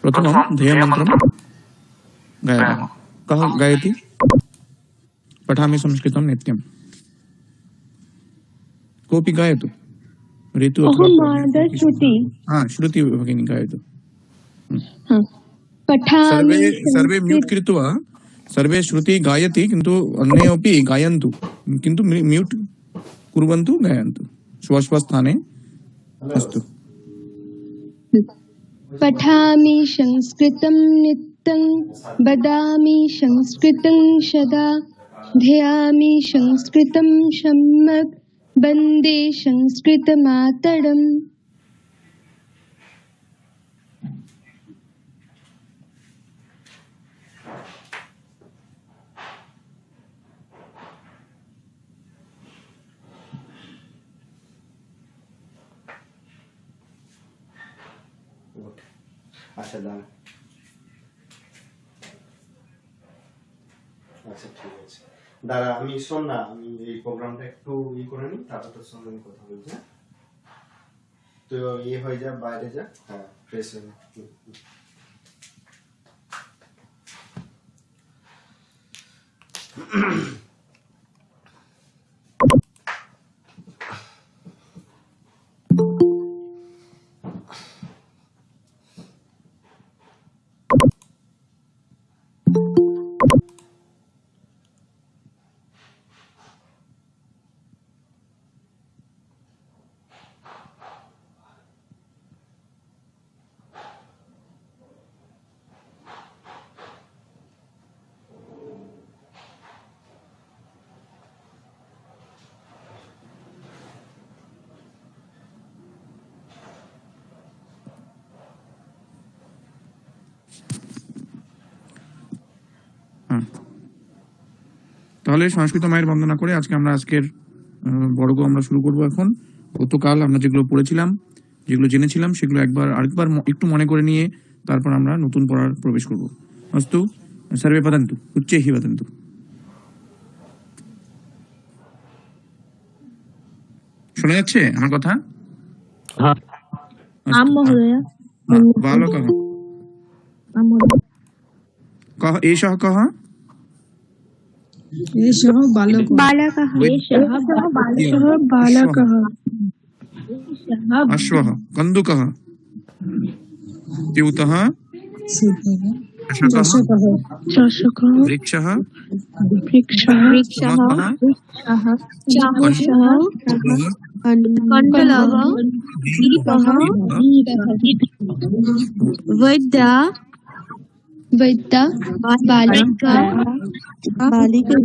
प्रथमं ध्येयमन्त्रं गायामः। कः गायति? पठामि संस्कृतं नित्यं। कोऽपि गायतु। ऋतु श्रुति। श्रुति भगिनी गायतु। पठामि सर्वे म्यूट कृत्वा सर्वे श्रुति गायति, किन्तु अन्ये अपि गायन्तु, किन्तु म्यूट कुर्वन्तु, गायन्तु स्वस्वस्थाने। अस्तु। पठामि संस्कृतं नित्यं, वदामि संस्कृतं सदा, ध्यायामि संस्कृतं सम्यक्, वन्दे संस्कृतमातरम्। আচ্ছা দাঁড়া, আচ্ছা ঠিক আছে দাঁড়া, আমি শোন না, আমি এই প্রোগ্রামটা একটু করে নিই, তারপর তোর সঙ্গে আমি কথা বলছি। তো হয়ে যা, বাইরে যা, হ্যাঁ ফ্রেশ হয়ে যা। তাহলে সংস্কৃত মায়ের বন্দনা করে আজকের বড়গো আমরা শুরু করব। এখন গতকাল আমরা যেগুলো পড়েছিলাম, যেগুলো জেনেছিলাম, সেগুলো আরেকবার একটু মনে করে নিয়ে তারপর আমরা নতুন পড়ার প্রবেশ করব। অস্তু সর্বে বদন্তু, উচ্চৈঃ বদন্তু। শোনা যাচ্ছে আমার কথা? বালকः কহ, এষः কः? एषः बालकः। अश्वः। कन्दुकः। द्यूतः। चषकः। वृक्षः। कण्डलः। वैद्या। बालिका।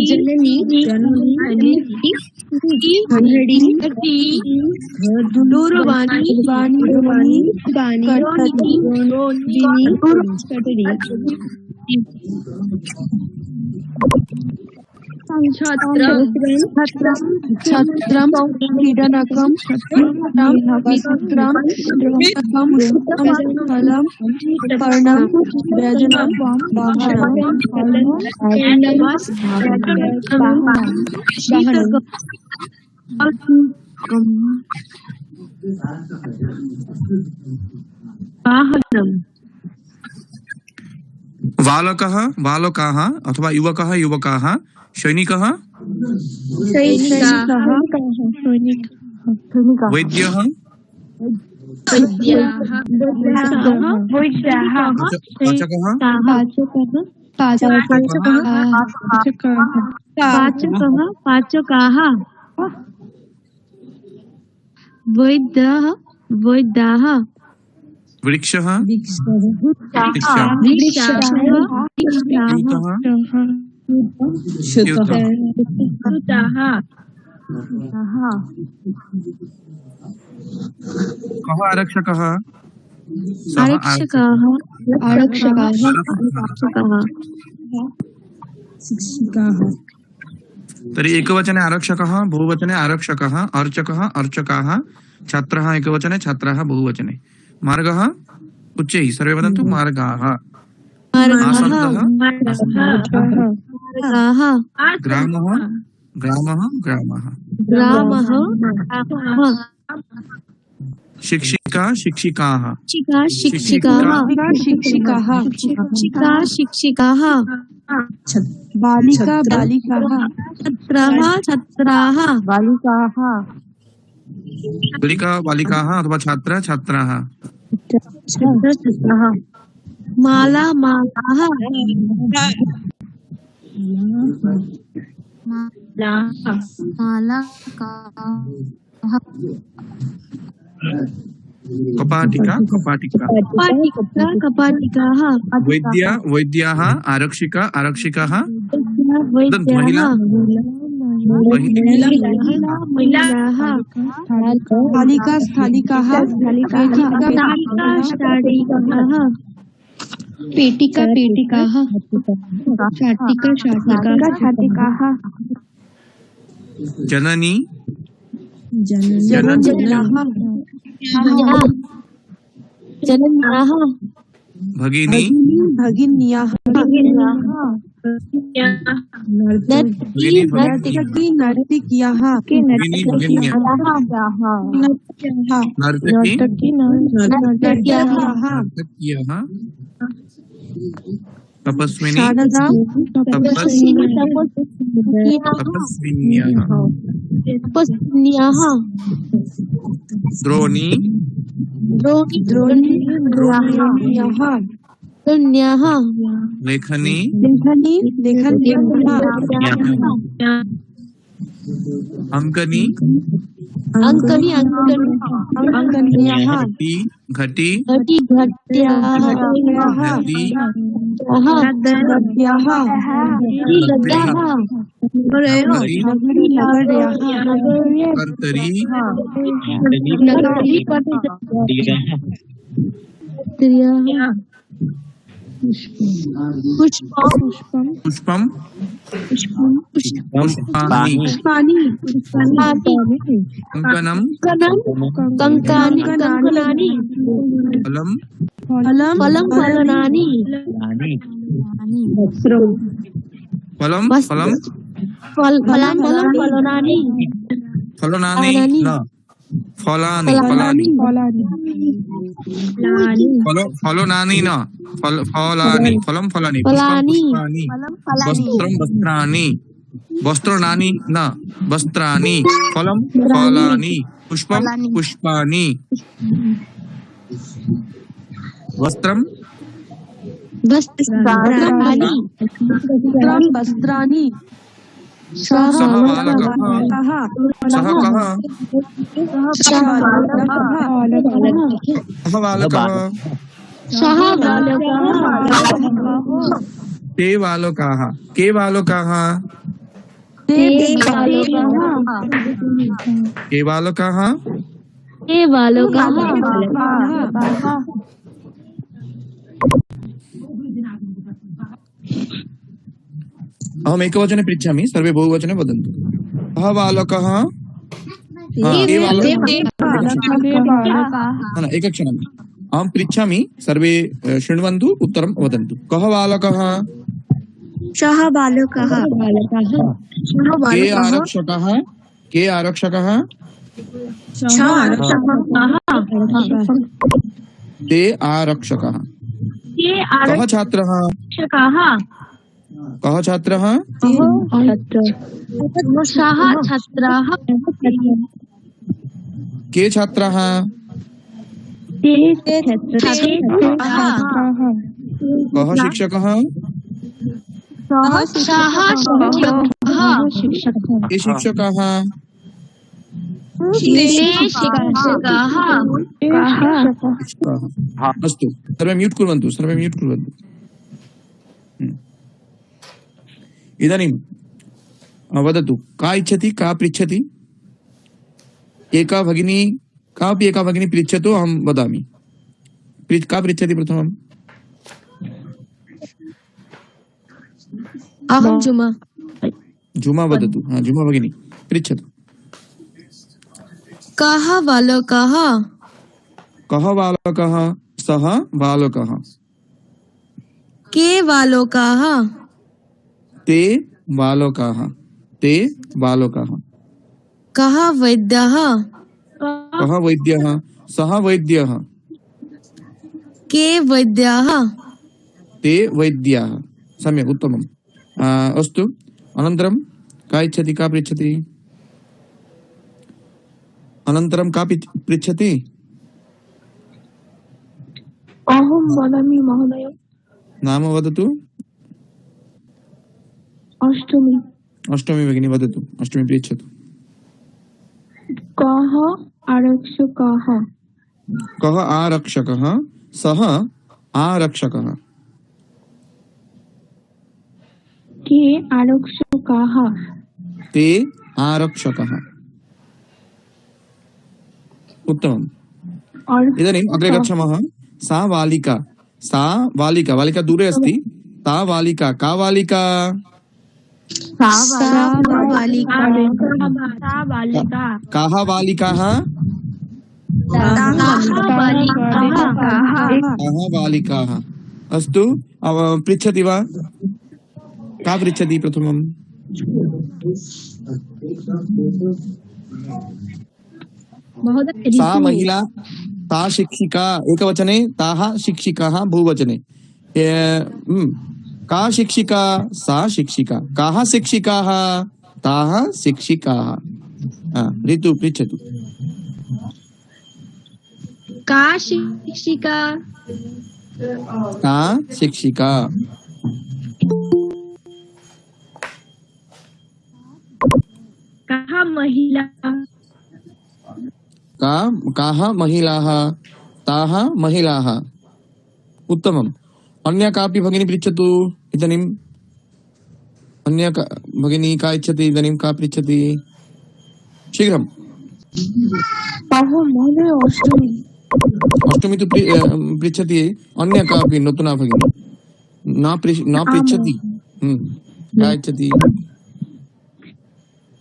जननी। दूरवाणी। छत्रम क्रीडनकम पर्णम व्यजनम बालकः बालकाः अथवा युवकः युवकाः, सैनिकः वैद्यः पाचकाः वैद्याः वृक्षः कः आरक्षकः तर्हि एकवचने आरक्षकः, बहुवचने आरक्षकः, अर्चकः अर्चकाः, छात्रः एकवचने, छात्राः बहुवचने। मार्गः उच्चैः सर्वे वदन्तु मार्गाः। आसन्दः मार्गः ग्रामः ग्रामः ग्रामः ग्रामः शिक्षिका शिक्षिकाः शिक्षिकाः शिक्षिकाः बालिका बालिकाः छात्राः छात्राः बालिका बालिकाः अथवा छात्र छात्राः माला मालाः कपाटिका कपाटिका कपाटिकाः वैद्या वैद्याः आरक्षिका आरक्षिकाः वैद्याः महिलाः स्थालिका स्थालिकाः पेटिका पेटिकाः शाटिका शाटिकाः जननी जनन्याः भगिनी भगिन्याः नर्तकी नर्तक्याः भगिनी भगिन्यः नर्तकी नर्तक्याः नर्तक्यः तपस्विनी तपस्विन्यः द्रोणी द्रोण्याः लेखनी अंकनी अंकन्याः घटी घटी घट्याः नदी कर्तरी पुष्पम पुष्पाणि कंकणम कंकणानि फलम फलानि फलम फलम फलानि फलनानि न फलानि फलानि फलनानि न फलानि फलम फलानि पुष्पाणि वस्त्रम वस्त्राणि वस्त्राणि न वस्त्राणि फलम फलानि पुष्पम पुष्पाणि वस्त्रम वस्त्राणि सह बालकः सह कः सह बालकः ते बालकाः के बालकाः के बालकाः अहम् एकवचने पृच्छामि सर्वे बहुवचने वदन्तु कः बालकः एकक्षणम् अहं पृच्छामि सर्वे शृण्वन्तु उत्तरं वदन्तु कः बालकः सः बालकः के आरक्षकः के आरक्षकः ते आरक्षकः कः छात्रः कः छात्रः छात्राः के छात्राः कः शिक्षकः के शिक्षकाः अस्तु सर्वे म्यूट् कुर्वन्तु इदानीं वदतु का इच्छति का पृच्छति एका भगिनी कापि एका भगिनी पृच्छतु अहं वदामि का पृच्छति प्रथमम् अहं झुमा वदतु झुमा भगिनी पृच्छतु कः बालकः कः बालकः सः बालकः के बालकाः ते बालकाः ते बालकाः कः वैद्यः कः वैद्यः सः वैद्यः के वैद्याः ते वैद्याः सम्यक् उत्तमम् अस्तु अनन्तरं का इच्छति का पृच्छति अनन्तरं का पृच्छति अहं वदामि महोदय नाम वदतु अष्टमी अष्टमी भगिनी वदतु अष्टमी पृच्छतु कः आरक्षकः कः आरक्षकः सः आरक्षकः के आरक्षकाः ते आरक्षकः उत्तमम् इदानीम् अग्रे गच्छामः सा बालिका बालिका दूरे अस्ति सा बालिका का बालिका काः बालिकाः काः बालिकाः अस्तु पृच्छति वा का पृच्छति प्रथमम् सा महिला ता शिक्षिका एकवचने ताः शिक्षिकाः बहुवचने का शिक्षिका सा शिक्षिका काः शिक्षिकाः ताः शिक्षिकाः ऋतु पृच्छतु का शिक्षिका का शिक्षिका कः महिला काः महिलाः ताः महिलाः उत्तमम् अन्या कापि भगिनी पृच्छतु इदानीम् अन्या भगिनी का इच्छति इदानीं का पृच्छति शीघ्रम् महोदय अष्टमी अष्टमी तु पृच्छति अन्या कापि नूतना भगिनी न पृच्छति का इच्छति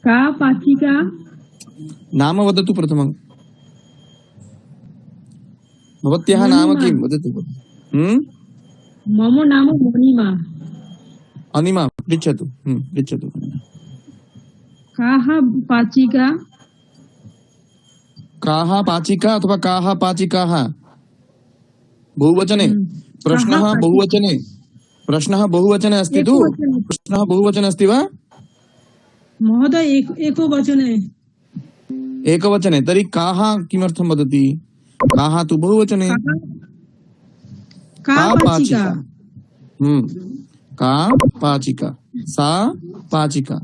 का पाचिका नाम वदतु प्रथमम् भवत्याः नाम किं वदतु मम नाम मणिमा अनिमा पृच्छतु पृच्छतु काः पाचिका काः पाचिका अथवा काः पाचिकाः बहुवचने प्रश्नः बहुवचने अस्ति तु प्रश्नः बहुवचने अस्ति वा महोदय एको वचने एकवचने तर्हि काः किमर्थं वदति काः तु बहुवचने का पाचिका का पाचिका सा पाचिका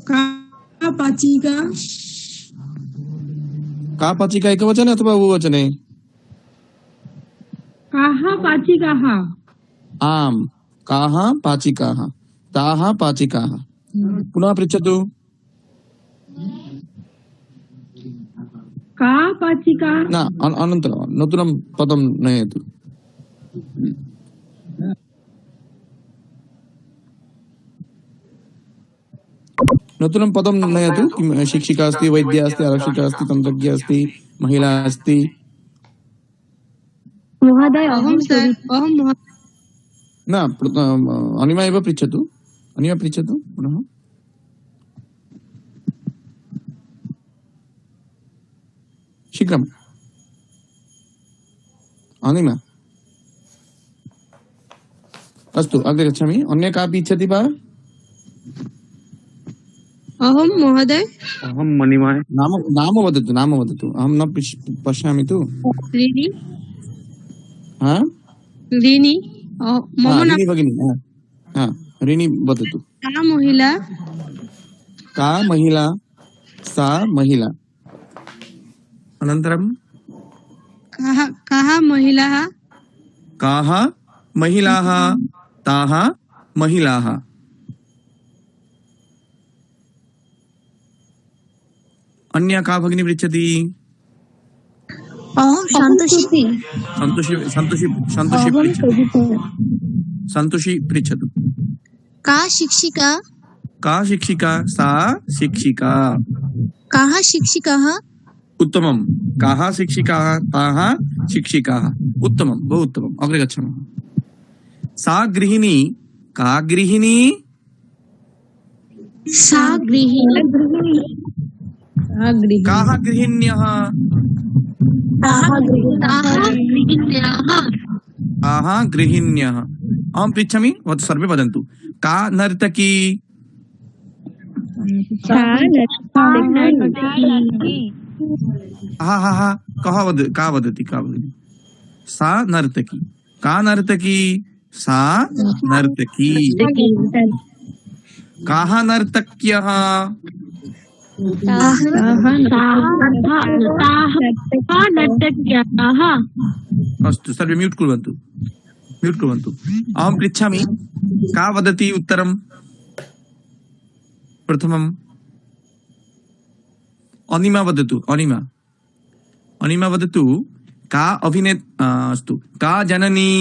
का पाचिका का पाचिका एकवचने अथवा बहुवचने काः पाचिकाः आम् काः पाचिकाः ताः पाचिकाः पुनः पृच्छतु का पाचिका न अनन्तरं नूतनं पदं नयतु नूतनं पदं नयतु किं शिक्षिका अस्ति वैद्या अस्ति आरक्षिका अस्ति तन्त्रज्ञ अस्ति महिला अस्ति महोदय न अनिमा एव पृच्छतु अनिमा पृच्छतु पुनः शीघ्रम् अनिमा अस्तु अग्रे गच्छामि अन्य कापि इच्छति वा अहं महोदय अहं मणिमा नाम वदतु अहं न पश्यामि तु रीनि हा रीनि मम नाम रीनि भगिनी रीनि वदतु का महिला सा महिला अनन्तरं कः महिलाः काः महिलाः ताः महिलाः अन्या का भगिनी पृच्छति अहं सन्तोषी सन्तोषी पृच्छतु का शिक्षिका का शिक्षिका सा शिक्षिका काः शिक्षिकाः उत्तमं काः शिक्षिकाः ताः शिक्षिकाः उत्तमं बहु उत्तमम् अग्रे गच्छामः सा गृहिणी का गृहिणी सा गृहिणी काः गृहिण्यः ताः गृहिण्याः काः गृहिण्यः अहं पृच्छामि वद सर्वे वदन्तु का नर्तकी हा हा हा कः का वदति सा नर्तकी का नर्तकी सा नर्तकी काः नर्तक्यः अस्तु सर्वे म्यूट् कुर्वन्तु अहं पृच्छामि का वदति उत्तरं प्रथमम् अनिमा वदतु अनिमा वदतु का अस्तु का जननी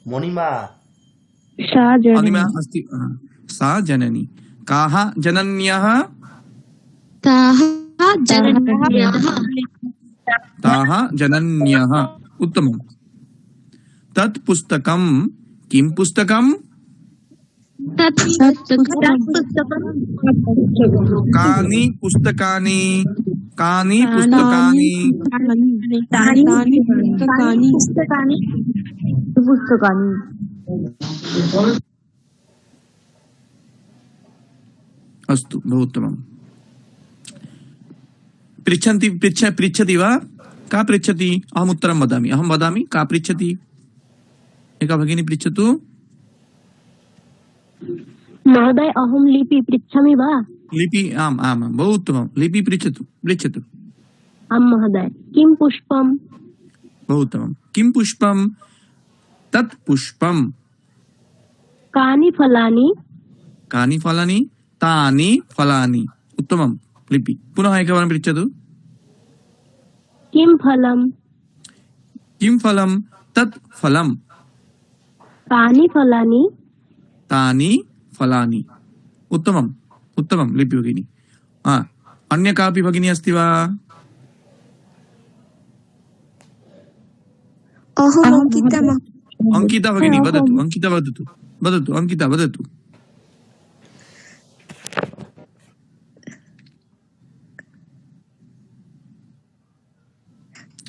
मणिमा अनिमा अस्ति सा जननी काः जनन्यः ताः जनन्यः उत्तमम् तत् पुस्तकं किं पुस्तकं कानि पुस्तकानि अस्तु बहु उत्तमम् पृच्छति वा का पृच्छति अहम् उत्तरं वदामि का पृच्छति एका भगिनी पृच्छतु महोदय अहं लिपि पृच्छामि वा लिपि आम् आम् बहु उत्तमं लिपि पृच्छतु आम् महोदय किं पुष्पं बहु उत्तमं किं पुष्पं तत् पुष्पं कानि फलानि तानि फलानि उत्तमं लिपि पुनः एकवारं पृच्छतु किं फलं तत् फलं कानि फलानि तानि फलानि उत्तमं लिपि भगिनी अन्य कापि भगिनी अस्ति वा अंकिता भगिनी वदतु अंकिता वदतु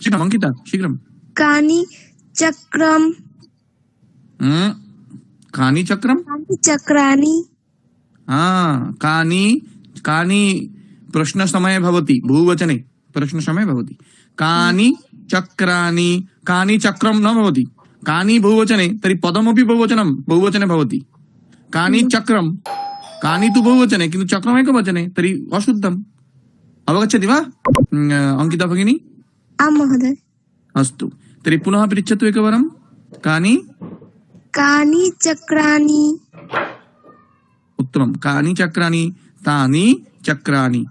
शीघ्रम् अंकिता शीघ्रम् कानि चक्रं कानि चक्राणि कानि प्रश्नसमये भवति बहुवचने प्रश्नसमये भवति कानि चक्राणि कानि चक्रं न भवति कानि बहुवचने तर्हि पदमपि बहुवचने भवति कानि चक्रं कानि तु बहुवचने किन्तु चक्रम् एकवचने तर्हि अशुद्धम् अवगच्छति वा अंकिता भगिनी आम् महोदय अस्तु तर्हि पुनः पृच्छतु एकवारं कानि चक्राणि उत्तमं कानि चक्राणि तानि चक्राणि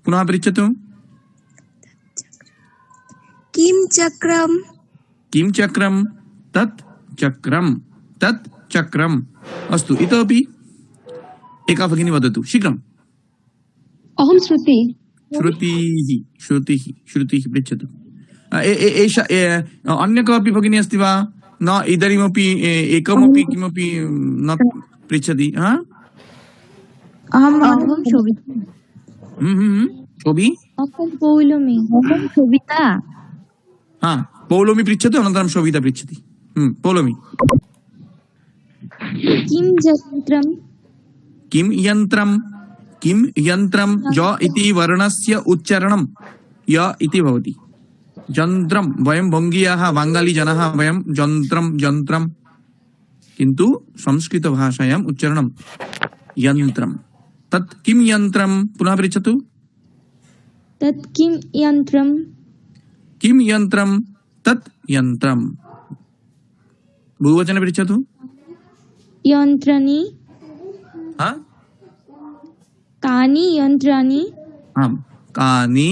पुनः पृच्छतु किं चक्रं तत् चक्रम् अस्तु इतोपि एका भगिनी वदतु शीघ्रम् अहं श्रुतिः पृच्छतु एषा अन्य कोऽपि भगिनी अस्ति वा न इदानीमपि एकमपि किमपि न पृच्छति पौलोमी पृच्छतु अनन्तरं शोभिता पृच्छति पौलोमी किं यन्त्रं ज इति वर्णस्य उच्चारणं य इति भवति यन्त्रं वयं बङ्गीयाः बाङ्गालीजनाः वयं यन्त्रं किन्तु संस्कृतभाषायाम् उच्चारणं यन्त्रं तत् किं यन्त्रं पुनः पृच्छतु किं यन्त्रं तत् यन्त्रं बहुवचने पृच्छतु यन्त्राणि कानि यन्त्राणि कानि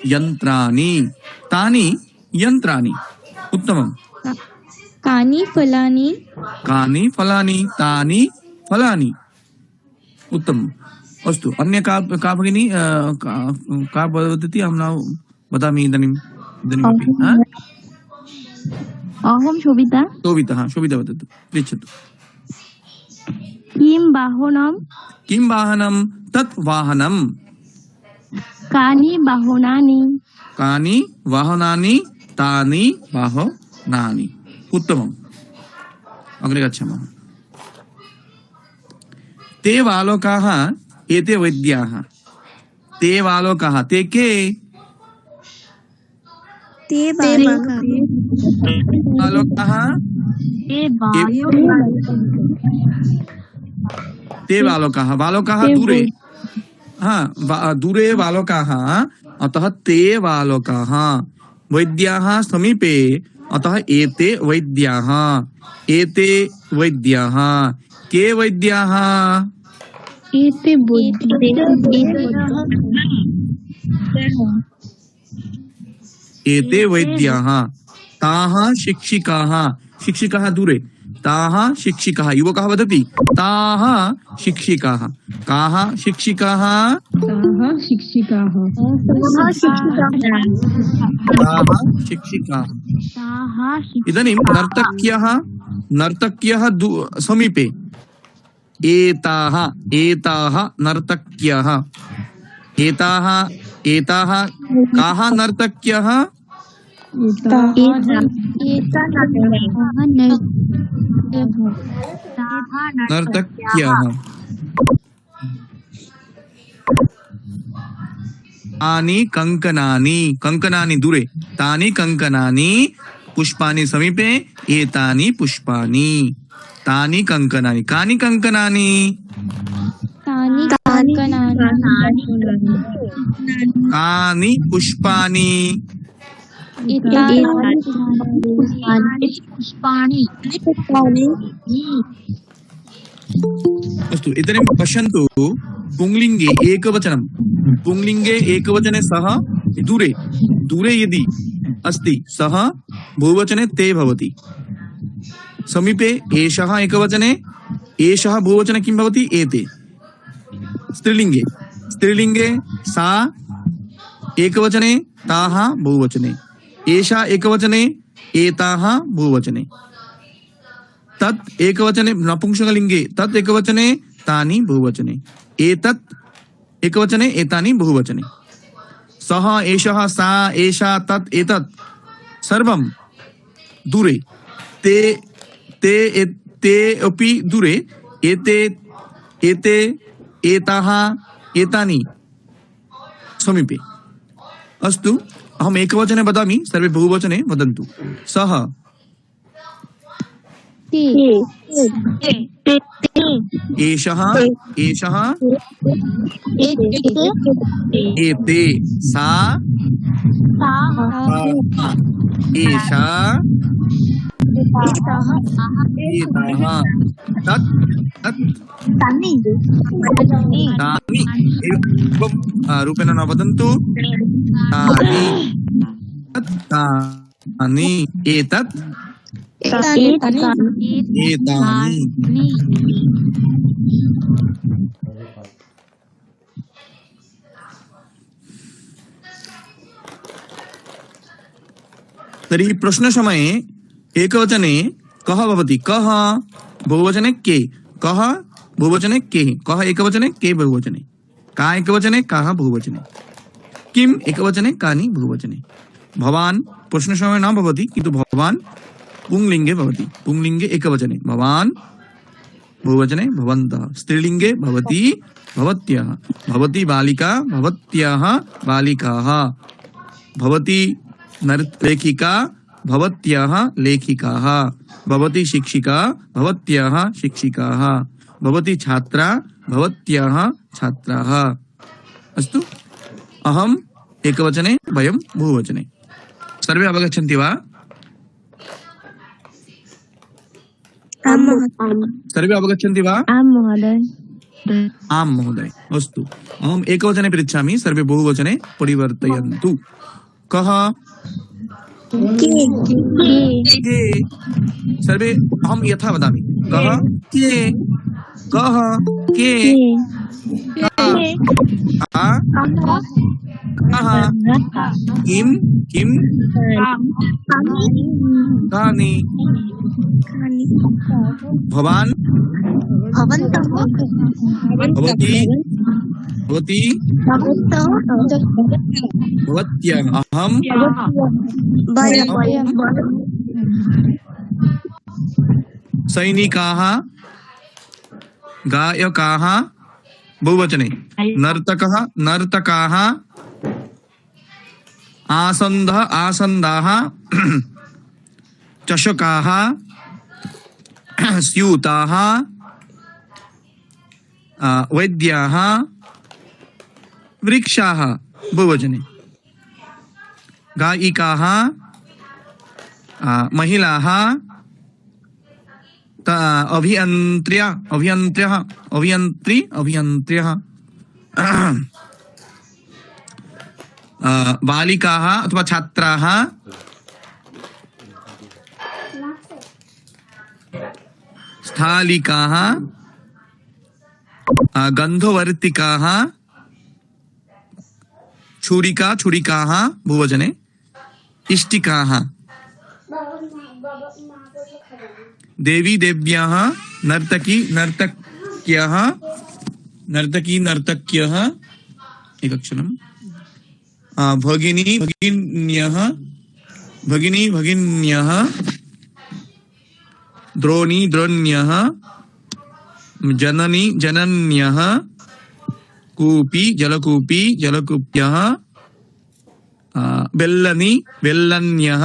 यन्त्राणि तानि यन्त्राणि उत्तमं कानि फलानि तानि फलानि उत्तमम् अस्तु अन्य का भगिनी का वदति अहं न वदामि इदानीम् अहं शोभिता शोभिता, हाँ शोभिता वदतु, पृच्छतु। किं वाहनं किं वाहनं? तत् वाहनं। कानि वाहनानि कानि वाहनानि? तानि वाहनानि। उत्तमम्। अग्रे गच्छामः। ते बालकाः एते वैद्याः। ते बालकाः, ते के? ते बालकाः बालकाः ते बालकाः, बालकाः दूरे, हाँ दूरे बालकाः, अतः ते बालकाः। वैद्याः समीपे, अतः एते वैद्याः। एते वैद्याः। के वैद्याः? एते एते वैद्याः। ताः शिक्षिकाः, शिक्षिकाः दूरे, ताः शिक्षिकाः। युवकः वदति ताः शिक्षिकाः। काः शिक्षिकाः? ताः शिक्षिकाः ताः शिक्षिकाः। इदानीं नर्तक्यः, नर्तक्यः समीपे, एताः, एताः नर्तक्यः। एताः, एताः काः नर्तक्यः? नर्तक्यः। तानि कङ्कणानि, कङ्कणानि दूरे, तानि कङ्कणानि। पुष्पाणि समीपे, एतानि पुष्पाणि। तानि कङ्कणानि। कानि कङ्कणानि? कानि पुष्पाणि? अस्तु, इदानीं पश्यन्तु, पुंलिङ्गे एकवचनं, पुंलिङ्गे एकवचने सः, दूरे, दूरे यदि अस्ति सः, बहुवचने ते भवति। समीपे एषः एकवचने, एषः बहुवचने किं भवति? एते। स्त्रीलिङ्गे, स्त्रीलिङ्गे सा एकवचने, ताः बहुवचने। एषा एकवचने, एताः बहुवचने। तत् एकवचने, नपुंसकलिङ्गे तत् एकवचने, तानि बहुवचने। एतत् एकवचने, एतानि बहुवचने। सः, एषः, सा, एषा, तत्, एतत् सर्वं दूरे। ते, ते अपि दूरे। एते, एते, एताः, एतानि समीपे। अस्तु, अहम् एकवचने वदामि, सर्वे बहुवचने वदन्तु। सः, एषः, एषः, एते, सा, एषा, एताः, तत्, तत्, तानि रूपेण न वदन्तु। तानि, तत्, तानि, एतत्, एतानि। तर्हि प्रश्नसमये एकवचने कः भवति? कः बहुवचने के, कः बहुवचने के, कः एकवचने के बहुवचने, का एकवचने काः बहुवचने, किम् एकवचने कानि बहुवचने। भवान् प्रश्नसमये न भवति, किन्तु भवान् पुंलिङ्गे भवति। पुंलिङ्गे एकवचने भवान्, बहुवचने भवन्तः। स्त्रीलिङ्गे भवती, भवत्यः। भवती बालिका, भवत्याः बालिकाः। भवती लेखिका, भवत्याः लेखिकाः। भवती शिक्षिका, भवत्याः शिक्षिकाः। भवती छात्रा, भवत्याः छात्राः। अस्तु, अहम् एकवचने, वयं बहुवचने। सर्वे अवगच्छन्ति वा? सर्वे अवगच्छन्ति वा? आम् महोदय। आम् महोदय। अस्तु, अहम् एकवचने पृच्छामि, सर्वे बहुवचने परिवर्तयन्तु। कः? के। सर्वे, अहं यथा वदामि। कः? के। कः? के। किम किम कानि भवान भवती भवती भवत्यः अहम सैनिकाः गायकाः बहुवचने नर्तकः नर्तकाः आसन्दः आसन्दाः चषकाः स्यूताः वैद्याः वृक्षाः बहुवचने गायिकाः महिलाः अभियन्त्र्यः अभियन्त्र्यः अभियन्त्री अभियन्त्र्यः बालिकाः अथवा छात्राः स्थालिकाः गन्धवर्तिकाः छुरिका छुरिकाः बहुवचने इष्टिकाः देवी देव्याः नर्तकी नर्तक्यः नर्तकी नर्तक्यः एकक्षणं भगिनी भगिन्यः भगिनी भगिन्यः द्रोणी द्रोण्यः जननी जनन्यः कूपी जलकूपी जलकूप्यः बेल्लनी बेल्लन्यः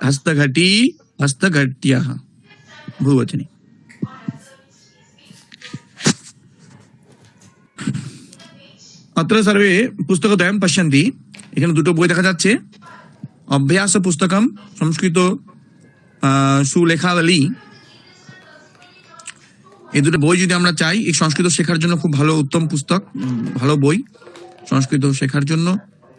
हस्तघटी हस्तघट्यः बहुवचने अत्र सर्वे पुस्तकद्वयं पश्यन्ति এখানে দুটো বই দেখা যাচ্ছে অভ্যাস পুস্তকম সংস্কৃত সুলেখাবলী এই দুটো বই যদি আমরা চাই এই সংস্কৃত শেখার জন্য খুব ভালো উত্তম পুস্তক ভালো বই সংস্কৃত শেখার জন্য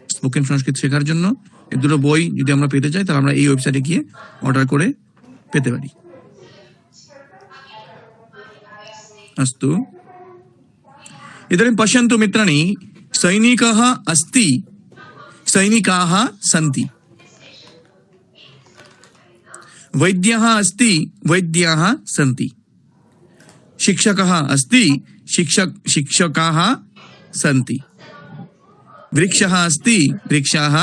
স্পোকেন সংস্কৃত শেখার জন্য এই দুটো বই যদি আমরা পেতে চাই তাহলে আমরা এই ওয়েবসাইটে গিয়ে অর্ডার করে পেতে পারি अस्तु इदानीं पश्यन्तु मित्राणि सैनिकः अस्ति सैनिकाः सन्ति वैद्यः अस्ति वैद्याः सन्ति शिक्षकः अस्ति शिक्षकाः सन्ति वृक्षः अस्ति वृक्षाः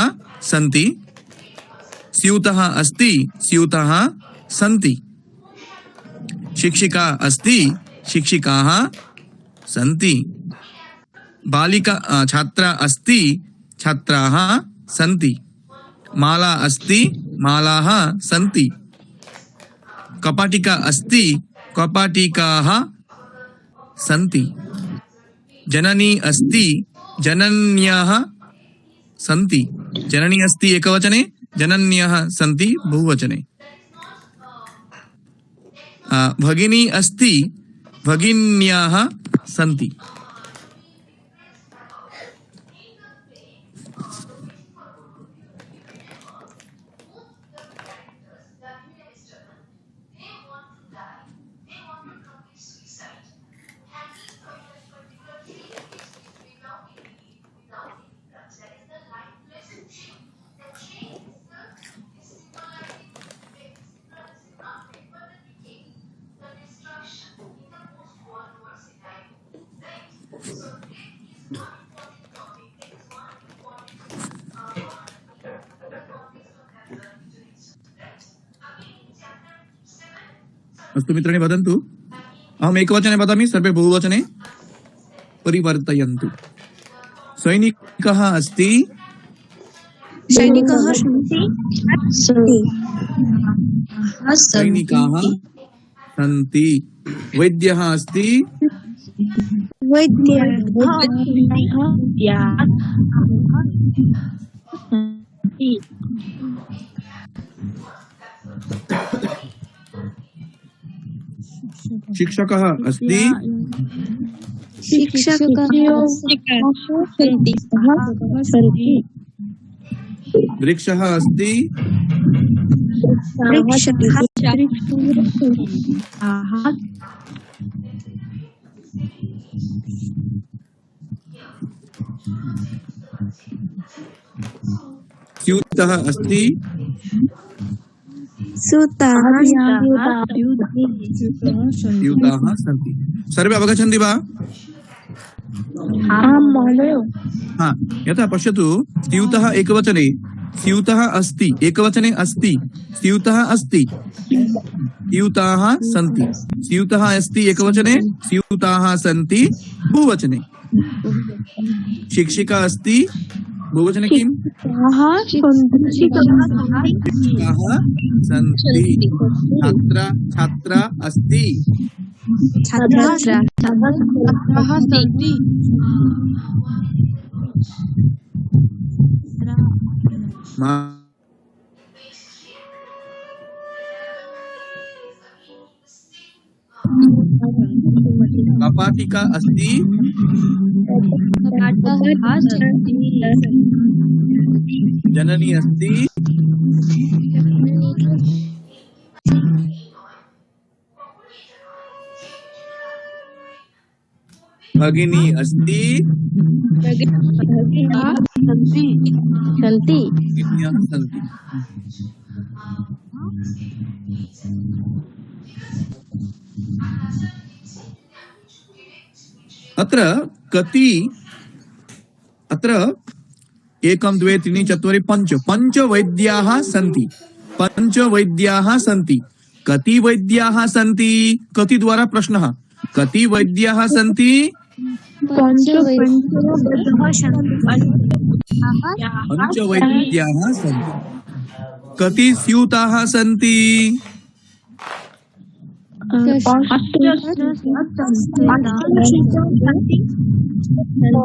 सन्ति स्यूतः अस्ति स्यूताः सन्ति शिक्षिका अस्ति शिक्षिकाः सन्ति बालिका छात्रा अस्ति छात्राः सन्ति माला अस्ति मालाः सन्ति कपाटिका अस्ति कपाटिकाः सन्ति जननी अस्ति जनन्यः सन्ति जननी अस्ति एकवचने जनन्यः सन्ति बहुवचने भगिनी अस्ति भगिन्याः सन्ति अस्तु मित्राणि वदन्तु अहम् एकवचने वदामि सर्वे बहुवचने परिवर्तयन्तु सैनिकः अस्ति सैनिकः सन्ति सैनिकाः सन्ति वैद्यः अस्ति वैद्यः शिक्षकः अस्ति शिक्षकः सन्ति वृक्षः अस्ति स्यूतः अस्ति सुताः स्यूताः सन्ति। सर्वे अवगच्छन्ति वा? आम् महोदय। हा, यथा पश्यतु, स्यूतः एकवचने स्यूतः अस्ति, एकवचने अस्ति, स्यूतः अस्ति, स्यूताः सन्ति, स्यूतः अस्ति एकवचने, स्यूताः सन्ति बहुवचने। शिक्षिका अस्ति बहुवचने किम्? शिक्षिकाः सन्ति। छात्रा छात्रा अस्ति। कपाटिका अस्ति। जननी अस्ति। भगिनी अस्ति। भगिन्यः सन्ति। अत्र कति, अत्र 1 2 3 4 5 पंच वैद्याः सन्ति। पंच वैद्याः सन्ति। कति वैद्याः सन्ति? कति द्वारा प्रश्नः। कति वैद्याः सन्ति? पंच वैद्याः सन्ति। कति स्यूताः सन्ति?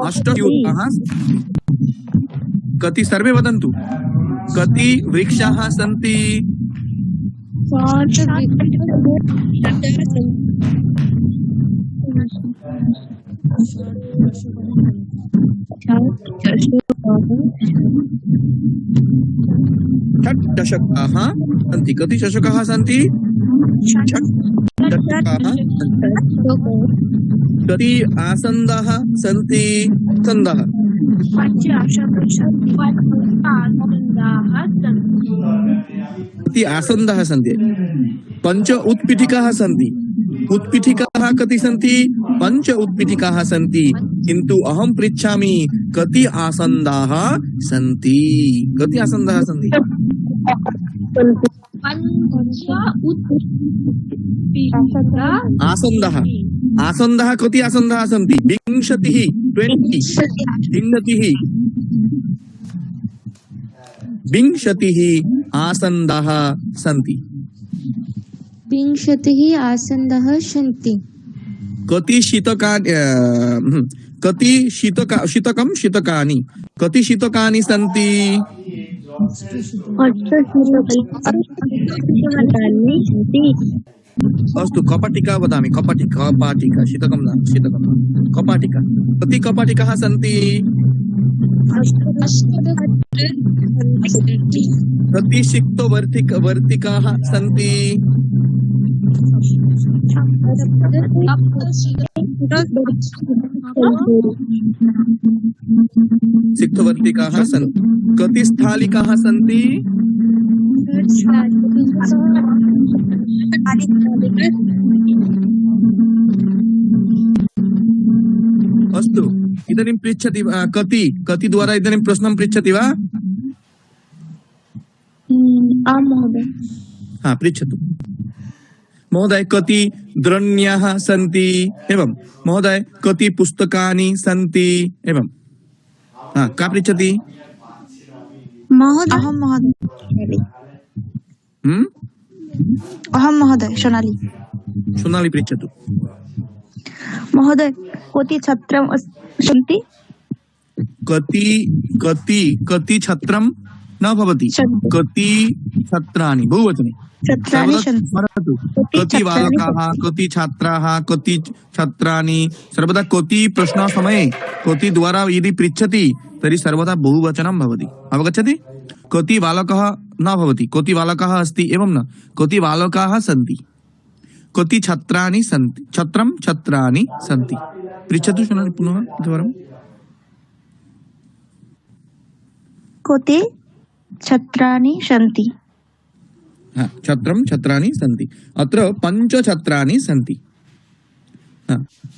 8 स्यूताः सन्ति। कति, सर्वे वदन्तु, कति वृक्षाः सन्ति? 6 चषकाः सन्ति। कति चषकाः सन्ति? 6 चषकाः सन्ति। कति आसन्दाः सन्ति? सन्दाः कति आसन्दाः सन्ति? 5 उत्पीठिकाः सन्ति। उत्पीठिकाः कति सन्ति? 5 उत्पीठिकाः सन्ति। किन्तु अहं पृच्छामि, कति आसन्दाः सन्ति? कति आसन्दाः सन्ति? आसन्दाः आसन्दाः कति आसन्दाः सन्ति? 20 आसन्दाः सन्ति। 20 आसन्दाः सन्ति। कति शीतकानि कति शीतकानि सन्ति? 8 अस्तु, कपाटिका वदामि। कपाटिका शीतकं न, शीतकं न, कपाटिका। कति कपाटिकाः सन्ति? कति सिक्तवर्तिकाः सन्ति? सिक्तवर्तिकाः सन्ति। कति स्थालिकाः सन्ति? अस्तु, इदानीं पृच्छति वा? कति द्वारा इदानीं प्रश्नं पृच्छति वा? आम् महोदय। हा, पृच्छतु। महोदय, कति द्रण्याः सन्ति? एवं। महोदय, कति पुस्तकानि सन्ति? एवं। हा, का पृच्छति? महोदय, अहं महोदय सोनाली पृच्छतु। महोदय, कति छात्रं सन्ति? कति छात्रं न भवति, कति छात्राणि बहुवचने। स्मरतु, कति बालकाः, कति छात्राः, कति छात्राणि। सर्वदा कति प्रश्नसमये कति द्वारा यदि पृच्छति तर्हि सर्वदा बहुवचनं भवति। अवगच्छति? कति बालकः न भवति, कति बालकः अस्ति एवं न, कति बालकाः सन्ति, कति छात्राणि सन्ति, छात्राणि सन्ति। पृच्छतु सोनाली पुनः एकवारं। कोति छत्राणि सन्ति। छत्रं छत्राणि सन्ति। अत्र पञ्चछत्राणि सन्ति।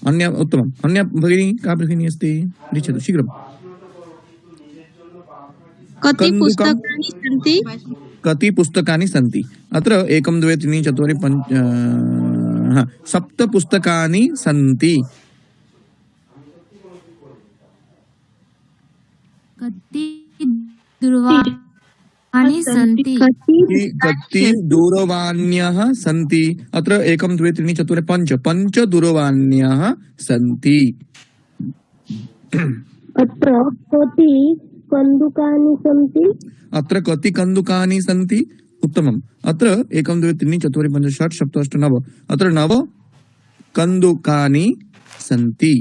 अन्य उत्तमम्। अन्य भगिनी का भगिनी अस्ति? पृच्छतु शीघ्रं। कति कन्दुकं- पुस्तकानि सन्ति? कति पुस्तकानि सन्ति? अत्र 1 2 3 4 5 7 पुस्तकानि सन्ति। कति दूरवाणी सन्ति? कति दूरवाण्यः सन्ति? अत्र 1 2 3 4 5 5 दूरवाण्यः सन्ति। अत्र कोति कन्दुकानि सन्ति। अत्र कति कन्दुकानि सन्ति? उत्तमम्। अत्र 1 2 3 4 5 6 7 8 9 अत्र 9 कन्दुकानि सन्ति।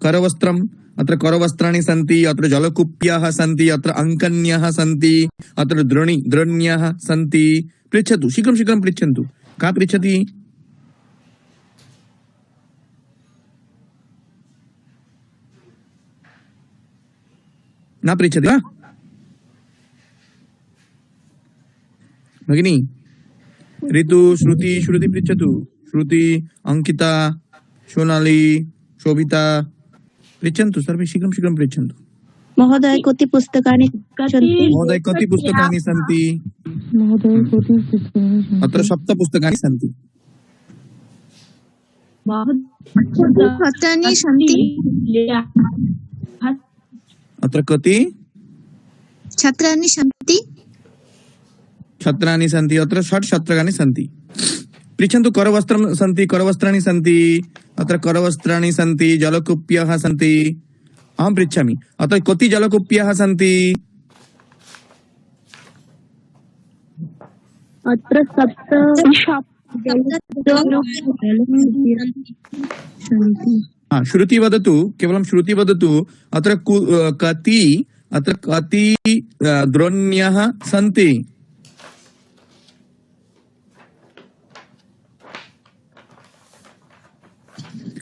करवस्त्रम् अत्र करवस्त्राणि सन्ति। अत्र जलकूप्यः सन्ति। अत्र अङ्कन्यः सन्ति। अत्र द्रोण्यः सन्ति। पृच्छतु शीघ्रं शीघ्रं पृच्छन्तु। का पृच्छति? न पृच्छति वा भगिनी? ऋतु श्रुति श्रुति पृच्छतु। श्रुति अंकिता सोनाली शोभिता पृच्छन्तु। सर्वे शीघ्रं शीघ्रं पृच्छन्तु। महोदय कोति पुस्तकानि सन्ति। महोदय कति पुस्तकानि सन्ति? अत्र 7 पुस्तकानि सन्ति। छत्राणि सन्ति? अत्र कति छत्राणि सन्ति? छत्राणि सन्ति? अत्र 6 छत्राणि सन्ति। पृच्छन्तु। करवस्त्रं सन्ति। करवस्त्राणि सन्ति। अत्र करवस्त्राणि सन्ति। जलकूप्यः सन्ति। अहं पृच्छामि अत्र कति जलकूप्यः सन्ति? अत्र 7 श्रुति वदतु। केवलं श्रुति वदतु। अत्र कति द्रोण्यः सन्ति?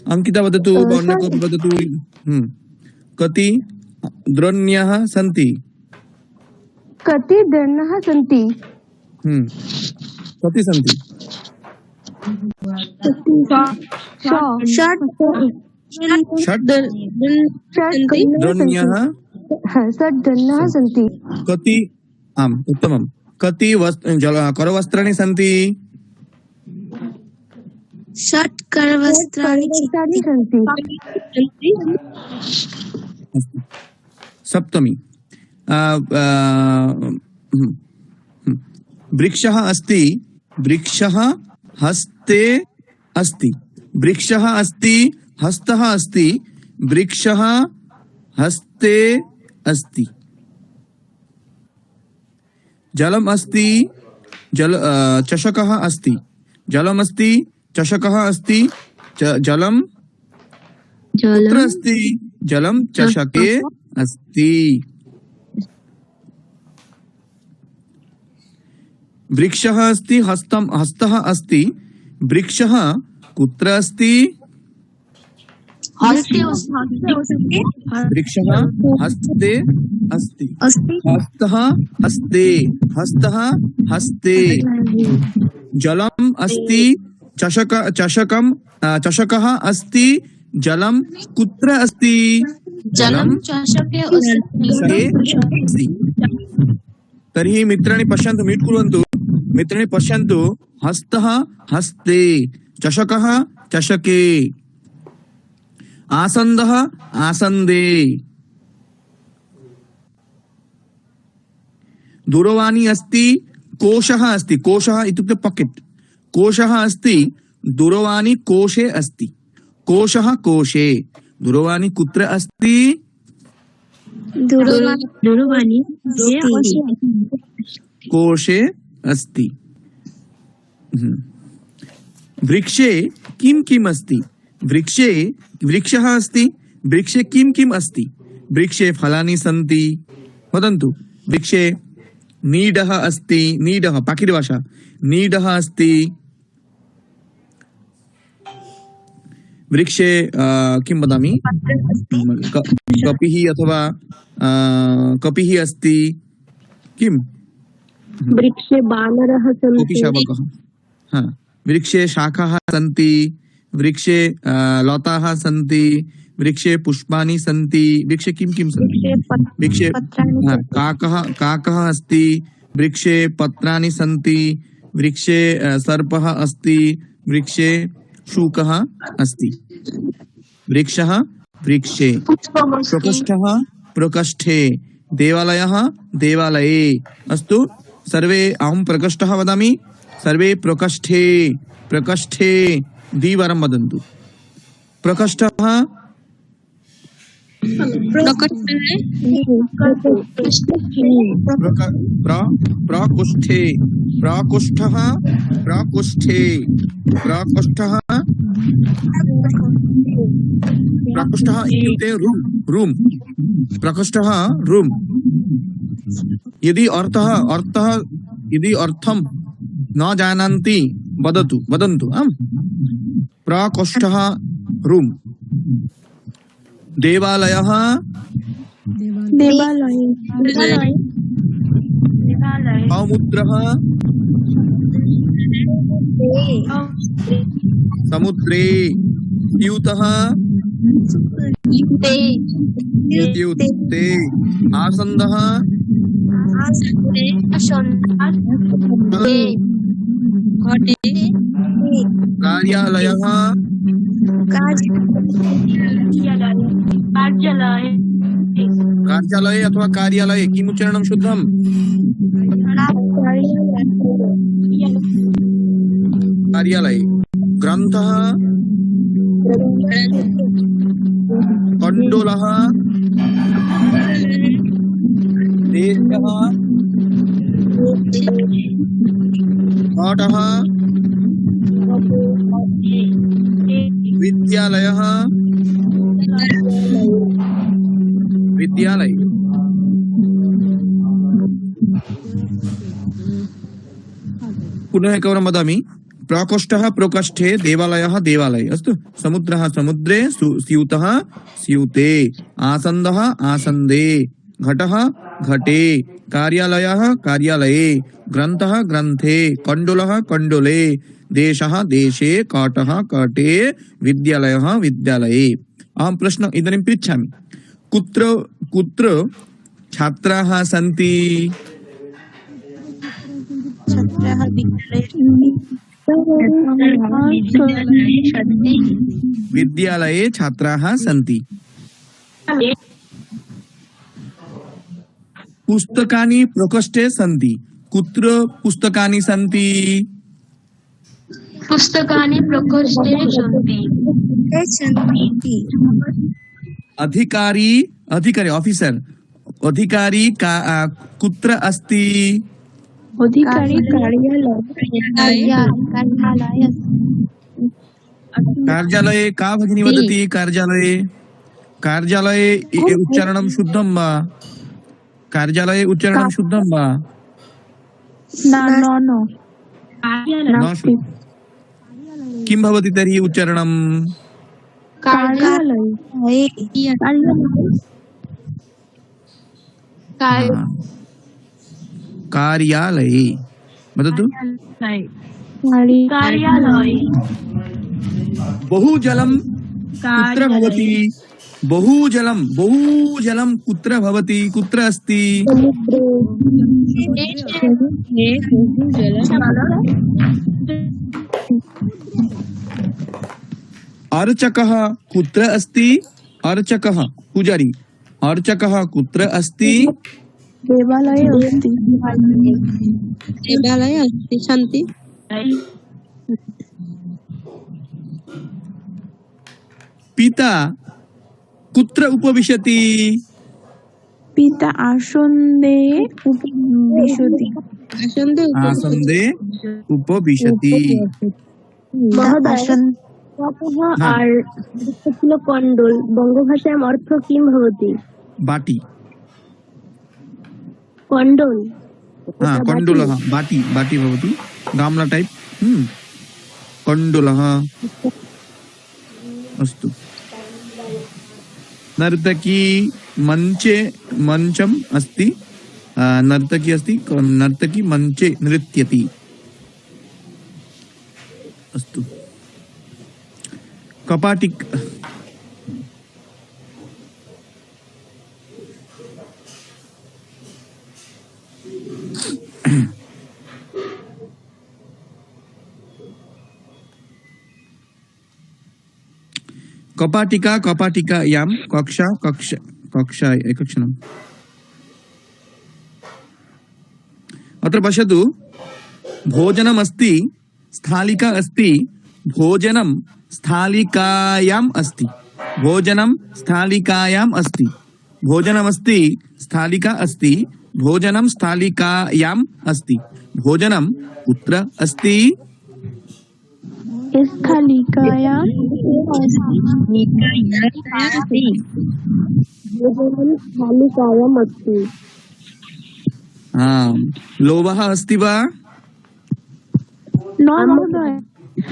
अंकिता वदतु। अन्य कोऽपि वदतु। कति द्रोण्यः सन्ति? कति दण्डः सन्ति। कति सन्ति? षट् द्रोण्यः 6 दण्डः सन्ति। कति? आम् उत्तमम्। कति करवस्त्राणि सन्ति? 6 करवस्त्राणि सन्ति। सप्तमी। वृक्षः अस्ति। वृक्षः हस्ते अस्ति। वृक्षः अस्ति। हस्तः अस्ति। वृक्षः हस्ते अस्ति। जलम् अस्ति। चषकः अस्ति। जलम् अस्ति। चषकः अस्ति। जलम् कुत्र अस्ति? जलम् चषके अस्ति। वृक्षः अस्ति। हस्तः अस्ति। वृक्षः कुत्र अस्ति? वृक्षः हस्ते अस्ति। हस्तः हस्ते। हस्तः हस्ते। जलम् अस्ति। चषकः अस्ति। जलम् कुत्र अस्ति? जलं चषके अस्ति। तर्हि मित्राणि पश्यन्तु। म्यूट् कुर्वन्तु। मित्राणि पश्यन्तु। हस्तः हस्ते। चषकः चषके। आसन्दः आसन्दे। दूरवाणी अस्ति। कोशः अस्ति। कोशः इत्युक्ते पॉकेट। कोशः अस्ति। दूरवाणी कोशे अस्ति। कोशः कोशे। दूरवाणी कुत्र अस्ति? दूरवाणी कोशे अस्ति। वृक्षे किं किम् अस्ति? वृक्षे वृक्षः अस्ति। वृक्षे किं किम् अस्ति? वृक्षे फलानि सन्ति। वदन्तु। वृक्षे नीडः अस्ति। नीडः पाखिरभाषा। नीडः अस्ति। वृक्षे किं वदामि कपिः अथवा कपिः अस्ति किम् वृक्षे बानरः कोऽपि सन्ति शावकः हा वृक्षे शाखाः सन्ति वृक्षे लताः सन्ति वृक्षे पुष्पाणि सन्ति वृक्षे किं किं सन्ति वृक्षे हा, काकः अस्ति वृक्षे पत्राणि सन्ति वृक्षे सर्पः अस्ति वृक्षे शुकः अस्ति वृक्षः वृक्षे प्रकोष्ठः प्रकोष्ठे देवालयः देवालये अस्तु सर्वे अहं प्रकोष्ठः वदामि सर्वे प्रकोष्ठे प्रकोष्ठे द्विवारं वदन्तु प्रकोष्ठः प्रकोष्ठे प्रकोष्ठः प्रकोष्ठे प्रकोष्ठः प्रकोष्ठः इत्युक्ते रूम प्रकोष्ठः रूम यदि अर्थं न जानन्ति वदन्तु आम् प्रकोष्ठः रूम देवालयः समुद्रः समुद्रे स्यूतः स्यूते आसन्दः कार्यालयः कार्यालये अथवा कार्यालये किम् उच्चारणं शुद्धम् कार्यालये ग्रन्थः कण्डोलः देशः घटः विद्यालयः विद्यालय पुनः एकवारं वदामि प्रकोष्ठः प्रकोष्ठे देवालयः देवालये अस्तु समुद्रः समुद्रे स्यूतः स्यूते आसन्दः आसन्दे घटः घटे कार्यालयः कार्यालये ग्रन्थः ग्रन्थे कण्डोलः कण्डोले देशः देशे कटः कटे विद्यालयः विद्यालये अहं प्रश्न इदानीं पृच्छामि कुत्र कुत्र छात्राः सन्ति विद्यालये छात्राः सन्ति पुस्तकानि प्रकोष्ठे सन्ति कुत्र पुस्तकानि सन्ति पुस्तकानि प्रकोष्ठे सन्ति अधिकारी अधिकारी ऑफिसर अधिकारी कुत्र अस्ति अधिकारी कार्यालये का भगिनी वदति कार्यालये कार्यालये उच्चारणं शुद्धं वा कार्यालये उच्चारणं शुद्धं वा न शुद्धं किं भवति तर्हि उच्चारणं कार्यालये वदतु बहुजलं कुत्र भवति बहुजलं कुत्र भवति कुत्र अस्ति अर्चकः कुत्र अस्ति अर्चकः पुजारी अर्चकः कुत्र अस्ति देवालये अस्ति सन्ति पिता कुत्र उपविशति पिता आसन्दे उपविशति आसन्दे उपविशति আর ছিল কন্ডল বঙ্গভাষায় অর্থ কিম ভবতি बाटी কন্ডল हाँ कण्डुलः बाटी बाटी भवति गामला टाइप कण्डुलः अस्तु नर्तकी मंचे मंचम अस्ति नर्तकी अस्ति नर्तकी मंचे नृत्यति अस्तु कपाटिक कपाटिका कपाटिकायां कक्षा कक्षा कक्षा एकक्षणम् अत्र पश्यतु भोजनमस्ति स्थालिका अस्ति भोजनं स्थालिकायाम् अस्ति भोजनं स्थालिकायाम् अस्ति भोजनमस्ति स्थालिका अस्ति भोजनं स्थालिकायाम् अस्ति भोजनं कुत्र अस्ति स्थालिकायां भोजनं स्थालिकायाम् अस्ति लोभः अस्ति वा न महोदय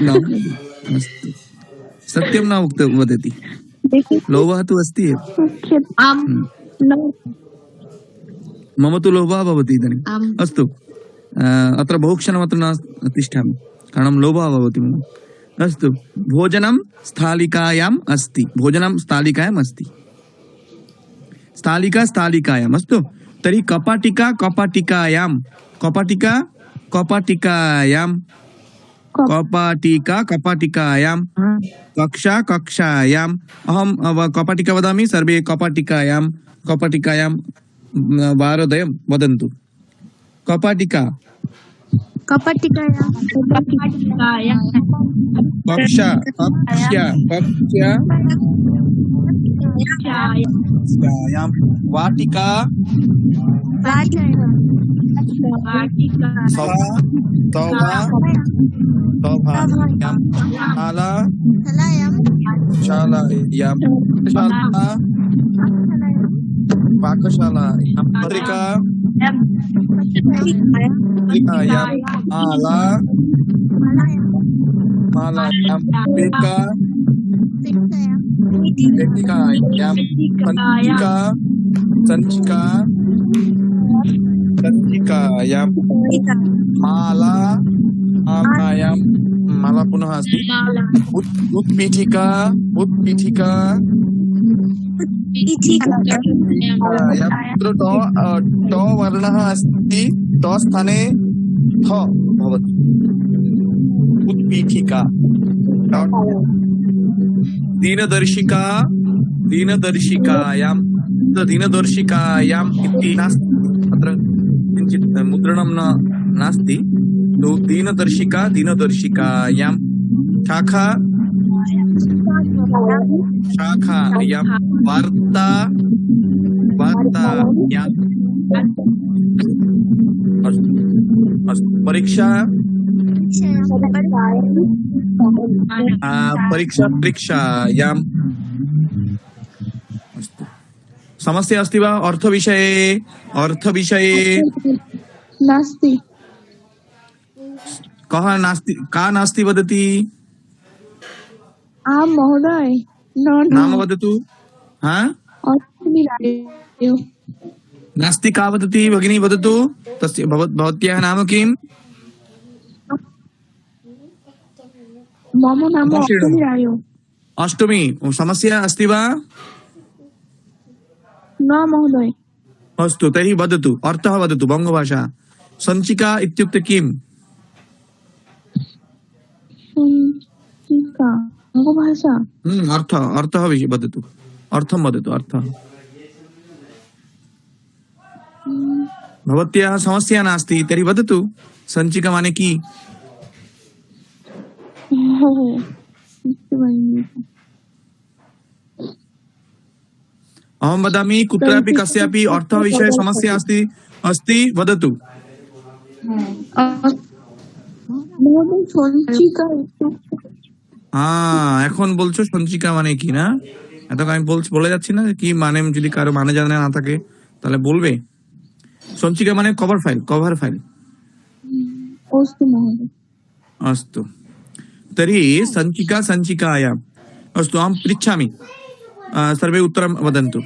न अस्तु सत्यं न वदति लोभः तु अस्ति एव मम तु लोभः भवति इदानीम् अस्तु अत्र बहुक्षणमत्र न तिष्ठामि कारणं लोभः भवति मम अस्तु भोजनं स्थालिकायाम् अस्ति भोजनं स्थालिकायाम् अस्ति स्थालिका स्थालिकायाम् अस्तु तर्हि कपाटिका कपाटिकायां कपाटिका कपाटिकायां कपाटिका कपाटिकायां कक्षा कक्षायाम् अहं कपाटिका वदामि सर्वे कपाटिकायां कपाटिकायां वारद्वयं वदन्तु कपाटिका कपाटिकायां कक्षा कक्षा कक्षायां वाटिका सभा सभायां शाला शालायां शाला पाकशालायां पत्रिका पत्रिकायां माला मालायां पेटिका पेटिकायां संचिका संचिका संचिकायां माला मालायां माला पुनः अस्ति उत्पीठिका उत्पीठिका यत्र ट वर्णः अस्ति ट स्थाने थ भवति उत्पीठिका दीनदर्शिका दीनदर्शिकायां दीनदर्शिकायाम् इति नास्ति अत्र किञ्चित् मुद्रणं नास्ति तो दीनदर्शिका दीनदर्शिकायां शाखा शाखायां वार्ता वार्तायाम् अस्तु परीक्षा परीक्षा परीक्षायाम् अस्तु समस्या अस्ति वा अर्थविषये नास्ति कः नास्ति का नास्ति वदति आम् महोदय नाम वदतु हा नास्ति का वदति भगिनी वदतु तस्य भवत्याः नाम किम् मम नाम अष्टमी समस्या अस्ति वा न महोदय अस्तु तर्हि वदतु अर्थः वदतु बङ्गभाषा सञ्चिका इत्युक्ते किम् सञ्चिका बङ्गभाषा अर्थः वदतु अर्थं वदतु अर्थः भवत्याः समस्या नास्ति तर्हि वदतु सञ्चिका माने की अहं वदामि कुत्रापि कस्यापि अर्थविषये समस्या अस्ति वदतु এখন বলছো সঞ্চিকা মানে কি না এত আমি বলে যাচ্ছি না কি মানে যদি কারো মানে জানা না থাকে তাহলে বলবে সঞ্চিকা মানে কভার ফাইল अस्तु तर्हि सञ्चिका सञ्चिकायां अस्तु अहं पृच्छामि सर्वे उत्तरं वदन्तु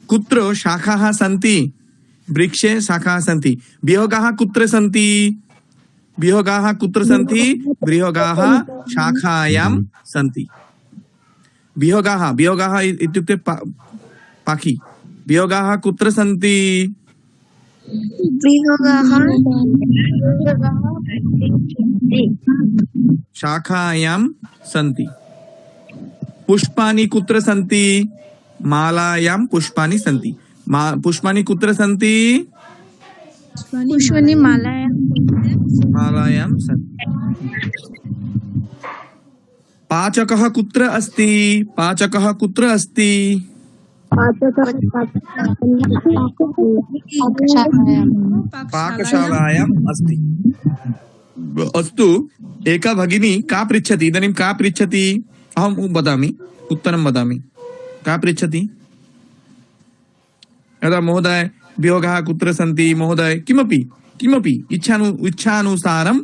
कुत्र शाखाः सन्ति वृक्षे शाखाः सन्ति विहगाः कुत्र सन्ति विहगाः कुत्र सन्ति विहगाः शाखायां सन्ति विहगाः विहगाः इत्युक्ते पाखि विहगाः कुत्र सन्ति शाखायां सन्ति पुष्पाणि कुत्र सन्ति मालायां पुष्पाणि सन्ति पुष्पाणि कुत्र सन्ति पुष्पाणि मालायां सन्ति पाचकः कुत्र अस्ति पाचकः कुत्र अस्ति पाकशालायाम् अस्ति अस्तु एका भगिनी का पृच्छति इदानीं का पृच्छति अहं वदामि उत्तरं वदामि का पृच्छति यदा महोदय वियोगः कुत्र सन्ति महोदय किमपि किमपि इच्छानुसारं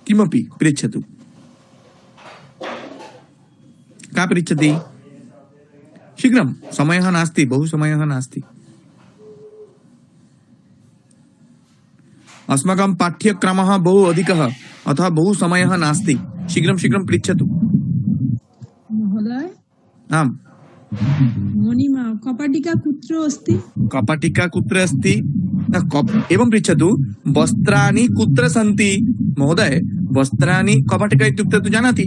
किमपि पृच्छतु का पृच्छति शीघ्रं समयः नास्ति बहु समयः नास्ति अस्माकं पाठ्यक्रमः बहु अधिकः अतः बहु समयः नास्ति शीघ्रं शीघ्रं पृच्छतु महोदय आम् मणिमा कपाटिका कुत्र अस्ति कपाटिका कुत्र अस्ति एवं पृच्छतु वस्त्राणि कुत्र सन्ति महोदय वस्त्राणि कपाटिका इत्युक्ते तु जानाति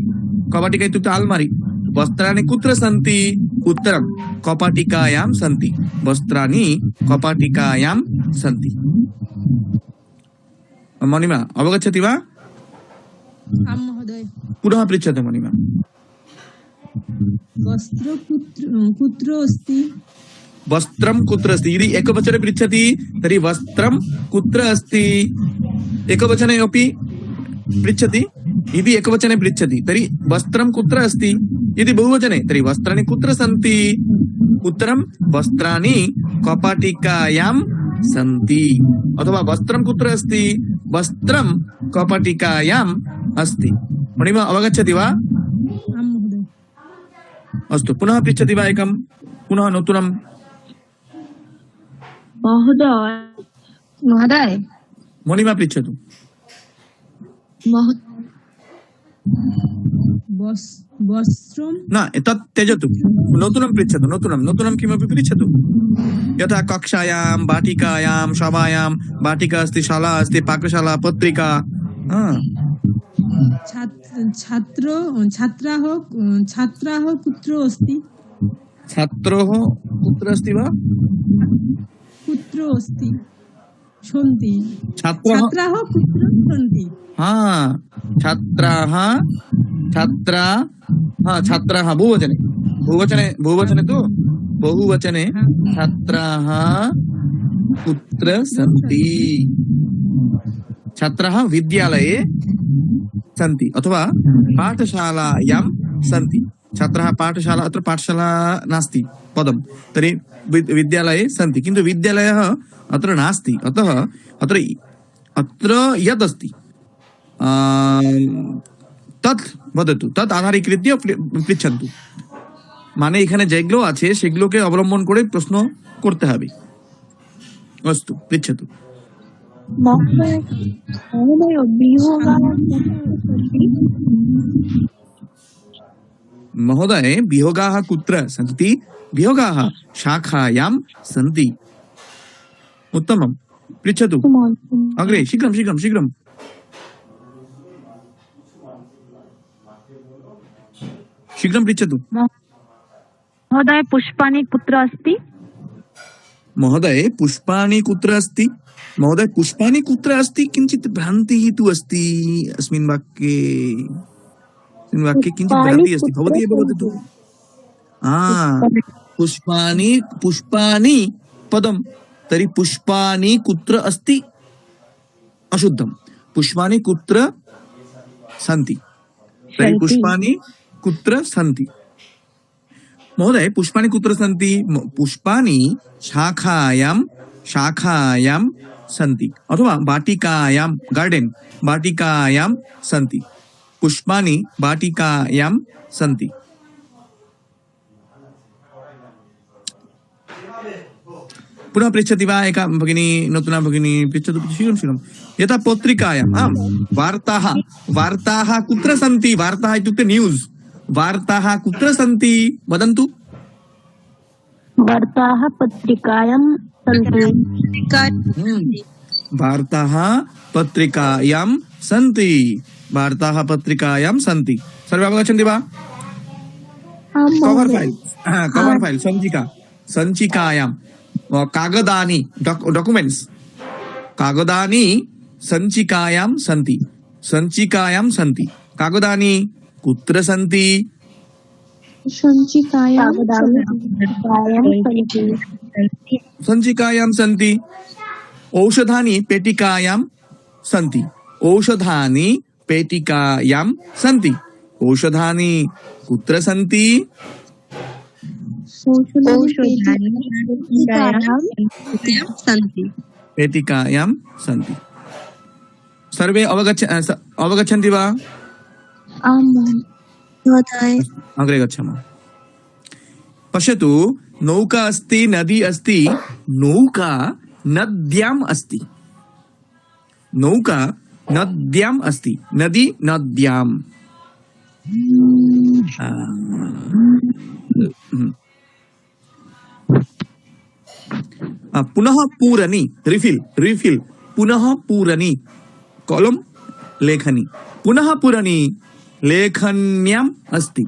कपाटिका इत्युक्ते अलमारि वस्त्राणि कुत्र सन्ति उत्तरं कपाटिकायां सन्ति वस्त्राणि कपाटिकायां सन्ति मणिमा अवगच्छति वा आं महोदय पुनः पृच्छतु मणिमा वस्त्र कुत्र अस्ति वस्त्रं कुत्र अस्ति यदि एकवचने पृच्छति तर्हि वस्त्रं कुत्र अस्ति एकवचने अपि पृच्छति यदि एकवचने पृच्छति तर्हि वस्त्रं कुत्र अस्ति यदि बहुवचने तर्हि वस्त्राणि कुत्र सन्ति उत्तरं वस्त्राणि कपाटिकायां सन्ति अथवा वस्त्रं कुत्र अस्ति वस्त्रं कपाटिकायाम् अस्ति मणिमा अवगच्छति वा आं महोदय अस्तु पुनः पृच्छति वा एकं पुनः नूतनं महोदय मणिमा पृच्छतु वस्त्रं न तत् त्यजतु नूतनं पृच्छतु नूतनं किमपि पृच्छतु यथा कक्षायां वाटिकायां सभायां वाटिका अस्ति शाला अस्ति पाकशाला पत्रिका छात्राः कुत्र अस्ति छात्रोः कुत्र अस्ति वा कुत्र अस्ति सन्ति छात्राः छात्राः कुत्र सन्ति छात्राः बहुवचने तु बहुवचने छात्राः कुत्र सन्ति छात्राः विद्यालये सन्ति अथवा पाठशालायां सन्ति छात्राः पाठशाला अत्र पाठशाला नास्ति पदं तर्हि विद्यालये सन्ति किन्तु विद्यालयः अत्र नास्ति अतः अत्र यत् अस्ति तत् वदतु तत् आधारीकृत्य पृच्छन्तु মানে এখানে যেগুলো আছে সেগুলোকে অবলম্বন করে প্রশ্ন করতে হবে अस्तु पृच्छतु महोदय वियोगाः कुत्र सन्ति वियोगाः शाखायां सन्ति उत्तमं पृच्छतु अग्रे शीघ्रं शीघ्रं शीघ्रं शीघ्रं पृच्छतु महोदय पुष्पाणि कुत्र अस्ति महोदय पुष्पाणि कुत्र अस्ति महोदय पुष्पाणि कुत्र अस्ति किञ्चित् भ्रान्तिः तु अस्ति अस्मिन् वाक्ये किञ्चित् भ्रान्तिः अस्ति भवती एव वदतु पुष्पाणि पदं तर्हि पुष्पाणि कुत्र अस्ति अशुद्धं पुष्पाणि कुत्र सन्ति तर्हि पुष्पाणि कुत्र सन्ति महोदय पुष्पाणि कुत्र सन्ति पुष्पाणि शाखायां सन्ति अथवा वाटिकायां गार्डन वाटिकायां सन्ति पुष्पाणि वाटिकायां सन्ति। पुनः पृच्छति वा एका भगिनी नूतना भगिनी पृच्छतु शीघ्रं शीघ्रं। यथा पत्रिकायाम् आम् वार्ताः वार्ताः कुत्र सन्ति? वार्ताः इत्युक्ते न्यूस्। वार्ताः कुत्र सन्ति वदन्तु? वार्ताः पत्रिकायां सन्ति। वार्ताः पत्रिकायां सन्ति। वार्ताः पत्रिकायां सन्ति। सर्वे अवगच्छन्ति वा? कवर फाइल संचिका संचिकायां कागदानि डॉक्युमेंट्स कागदानि संचिकायां सन्ति। संचिकायां सन्ति। कागदानि कुत्र सन्ति? संचिकायां सन्ति। औषधानि पेटिकायां सन्ति। औषधानि पेटिकायां सन्ति। औषधानि कुत्र सन्ति? पेटिकायां सन्ति। सर्वे अवगच्छन्ति वा? अग्रे गच्छामः। पश्यतु, नौका अस्ति, नदी अस्ति। नौका नद्याम् अस्ति। नौका नद्याम् अस्ति। नदी नद्याम्। पुनः पूरणी रिफिल पुनः पूरणी कॉलम लेखनी पुनः पूरणी लेखन्याम् अस्ति।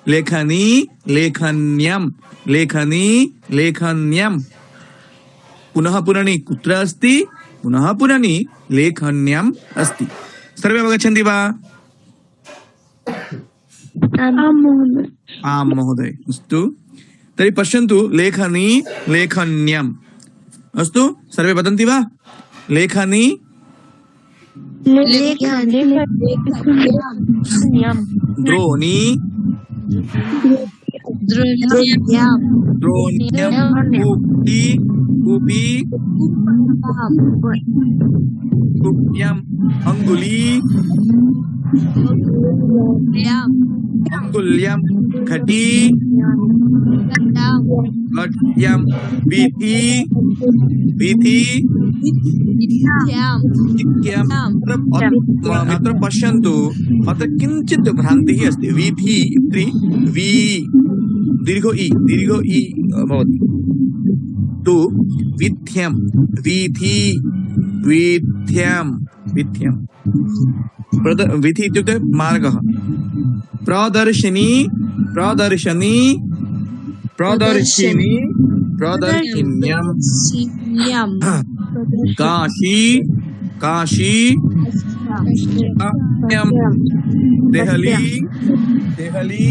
लेखनी लेखन्याम् लेखनी लेखन्याम्। पुनः पूरणी कुत्र अस्ति? पुनः पूरणी लेखन्याम् अस्ति। सर्वे अवगच्छन्ति वा? आम् महोदय। अस्तु, तर्हि पश्यन्तु, लेखनी लेखन्याम्। अस्तु, सर्वे वदन्ति वा? लेखनी द्रोणी द्रोण्याम् कूपी कूपी कूप्याम् अंगुली अंगुल्यां घटी घट्यां वीथी वीथी अत्र पश्यन्तु, अत्र किञ्चित् भ्रान्तिः अस्ति। वीथी इति वी दीर्घ इ भवति तु वीथ्यां वीथी वीथ्यां वीथ्यां वीथी इत्युक्ते मार्गः। प्रदर्शिनी प्रदर्शनी प्रदर्शिनी प्रदर्शिन्यां काशी काशी देहली देहली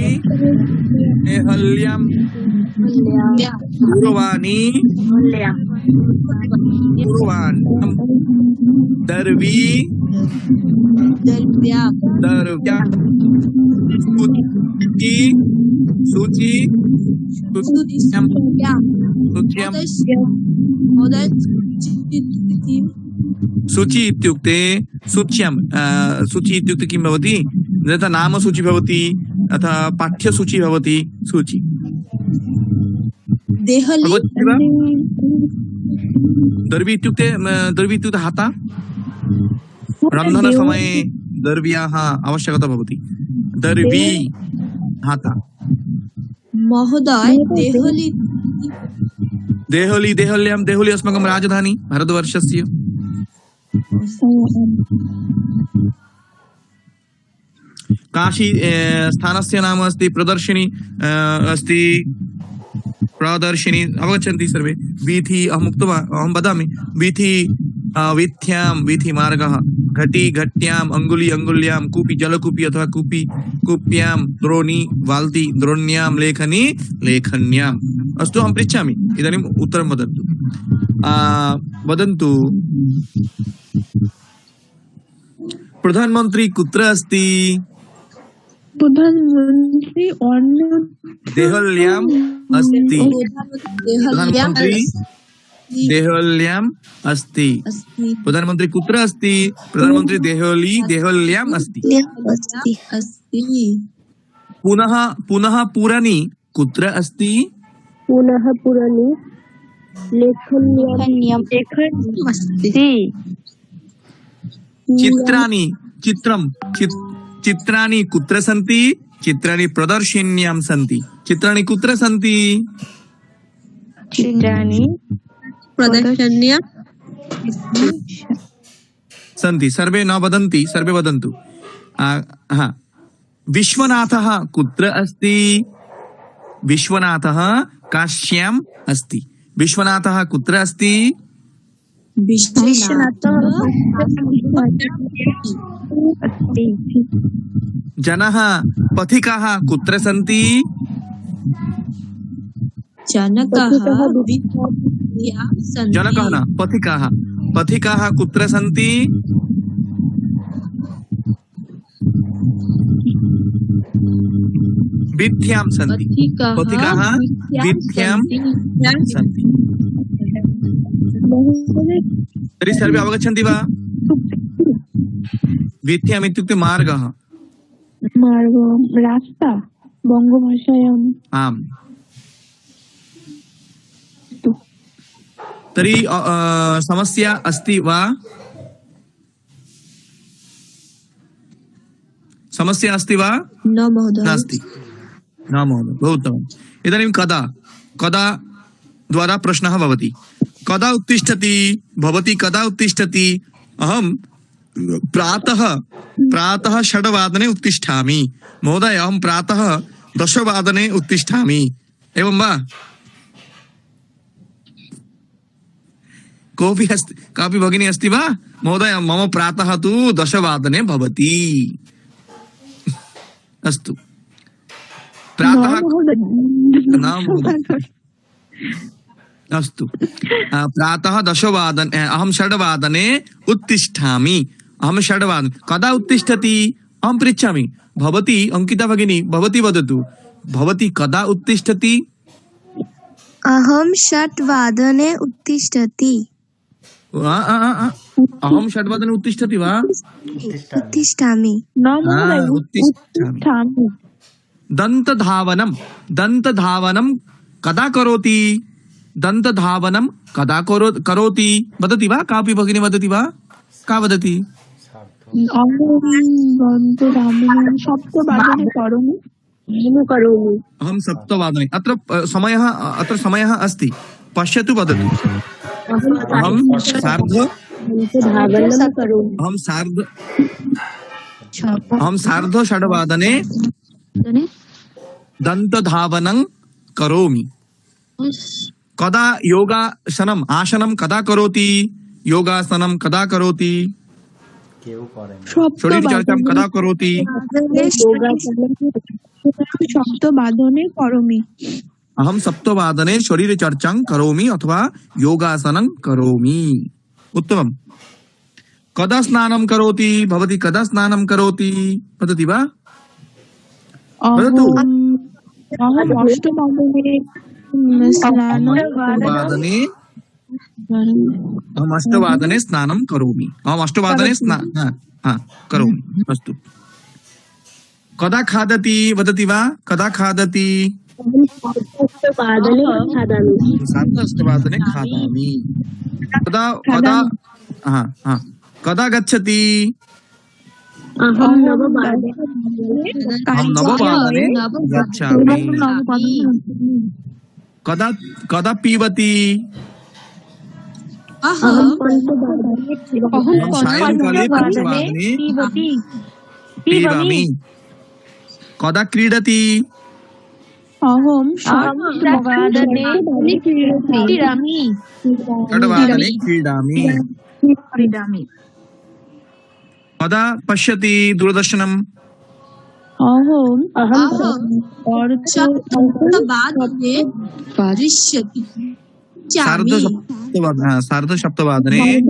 देहल्यां दूरवाणी दूरवाण्यां दर्वी दर्व्यां सूची सूची सूच्यां सूच्यां सूची इत्युक्ते सूच्यां सूची इत्युक्ते किं भवति? यथा नाम सूची भवति अथवा पाठ्यसूची भवति। सूची दर्वी इत्युक्ते हाता। रन्धनसमये दर्व्याः आवश्यकता भवति। दर्वी हाता। महोदय देहली देहल्यां देहली अस्माकं राजधानी भारतवर्षस्य। काशी स्थानस्य नाम अस्ति। प्रदर्शिनी अस्ति। प्रदर्शिनी अवगच्छन्ति सर्वे। वीथी अहं वदामि। वीथी वीथ्यां वीथी मार्गः। घटी घट्याम् अंगुली अंगुल्यां कूपी जलकूपी अथवा कूपी कूप्यां द्रोणी वाल्टी द्रोण्यां लेखनी लेखन्याम्। अस्तु, अहं पृच्छामि इदानीम् उत्तरं वदन्तु। वदन्तु, प्रधानमन्त्री कुत्र अस्ति? प्रधानमंत्री देहल्याम् अस्ति। प्रधानमन्त्री देहल्याम् अस्ति। अस्ति प्रधानमन्त्री कुत्र अस्ति? प्रधानमन्त्री देहल्याम् अस्ति। अस्ति अस्ति पुनः पुनः पुराणी कुत्र अस्ति? पुनः पुराणी लेखन्यम् अस्ति। चित्राणि चित्राणि कुत्र सन्ति? चित्राणि प्रदर्शिन्यां सन्ति। चित्राणि कुत्र सन्ति? चित्राणि प्रदर्शन्य सन्ति। सर्वे न वदन्ति, सर्वे वदन्तु। विश्वनाथः कुत्र अस्ति? विश्वनाथः काश्याम् अस्ति। विश्वनाथः कुत्र अस्ति? विश्वनाथः अस्ति। जनः पथिकाः कुत्र सन्ति? जनकः जनकः न, पथिकाः। पथिकाः कुत्र सन्ति? वीथ्यां सन्ति। पथिकाः वीथ्यां सन्ति। तर्हि सर्वे अवगच्छन्ति वा? वीथ्याम् इत्युक्ते मार्गः। मार्ग रास्ता बङ्गभाषायाम्। आम्। तर्हि समस्या अस्ति वा? समस्या अस्ति वा? न महोदय नास्ति। न महोदय, बहु उत्तमम्। इदानीं कदा द्वारा प्रश्नः भवति। कदा उत्तिष्ठति? भवती कदा उत्तिष्ठति? अहं प्रातः 6 वादने उत्तिष्ठामि। महोदय, अहं प्रातः 10 वादने उत्तिष्ठामि। एवं वा? कोऽपि अस्ति, कापि भगिनी अस्ति वा? महोदय, मम प्रातः तु 10 वादने भवति। अस्तु। प्रातः न महोदय। अस्तु। प्रातः 10 वादने, अहं 6 वादने उत्तिष्ठामि। अहं 6 वादने। कदा उत्तिष्ठति? अहं पृच्छामि। भवती, अंकिता भगिनी, भवती वदतु। भवती कदा उत्तिष्ठति? अहं 6 वादने उत्तिष्ठति। अहं 6 वादने उत्तिष्ठति वा? उत्तिष्ठामि। उत्तिष्ठामि। दन्तधावनं कदा करोति? दन्तधावनं कदा करोति? वदति वा? कापि भगिनी वदति वा? का वदति? अहं 7 वादने। अत्र समयः अस्ति। पश्यतु, वदतु। अहं सार्ध 6 वादने दन्तधावनं करोमि। कदा योगासनम् आसनं कदा करोति? योगासनं कदा करोति? शरीरचर्चां कदा करोति? 7 वादने करोमि। अहं 7 वादने शरीरचर्चां करोमि अथवा योगासनं करोमि। उत्तमम्। कदा स्नानं करोति? भवती कदा स्नानं करोति? वदति वा? वदतु। अहम् 8 वादने अहम् 8 वादने स्नानं करोमि। अहम् 8 वादने करोमि। अस्तु। कदा खादति? वदति वा? कदा खादति? 7 वादने खादामि। कदा गच्छति? अहं 9 वादने गच्छामि। कदा पीबति? अहं सायंकाले 5 वादने पीबामि। कदा क्रीडति? अहं 8 वादने क्रीडामि। कदा पश्यति दूरदर्शनम्? अहं सार्ध 7 वादने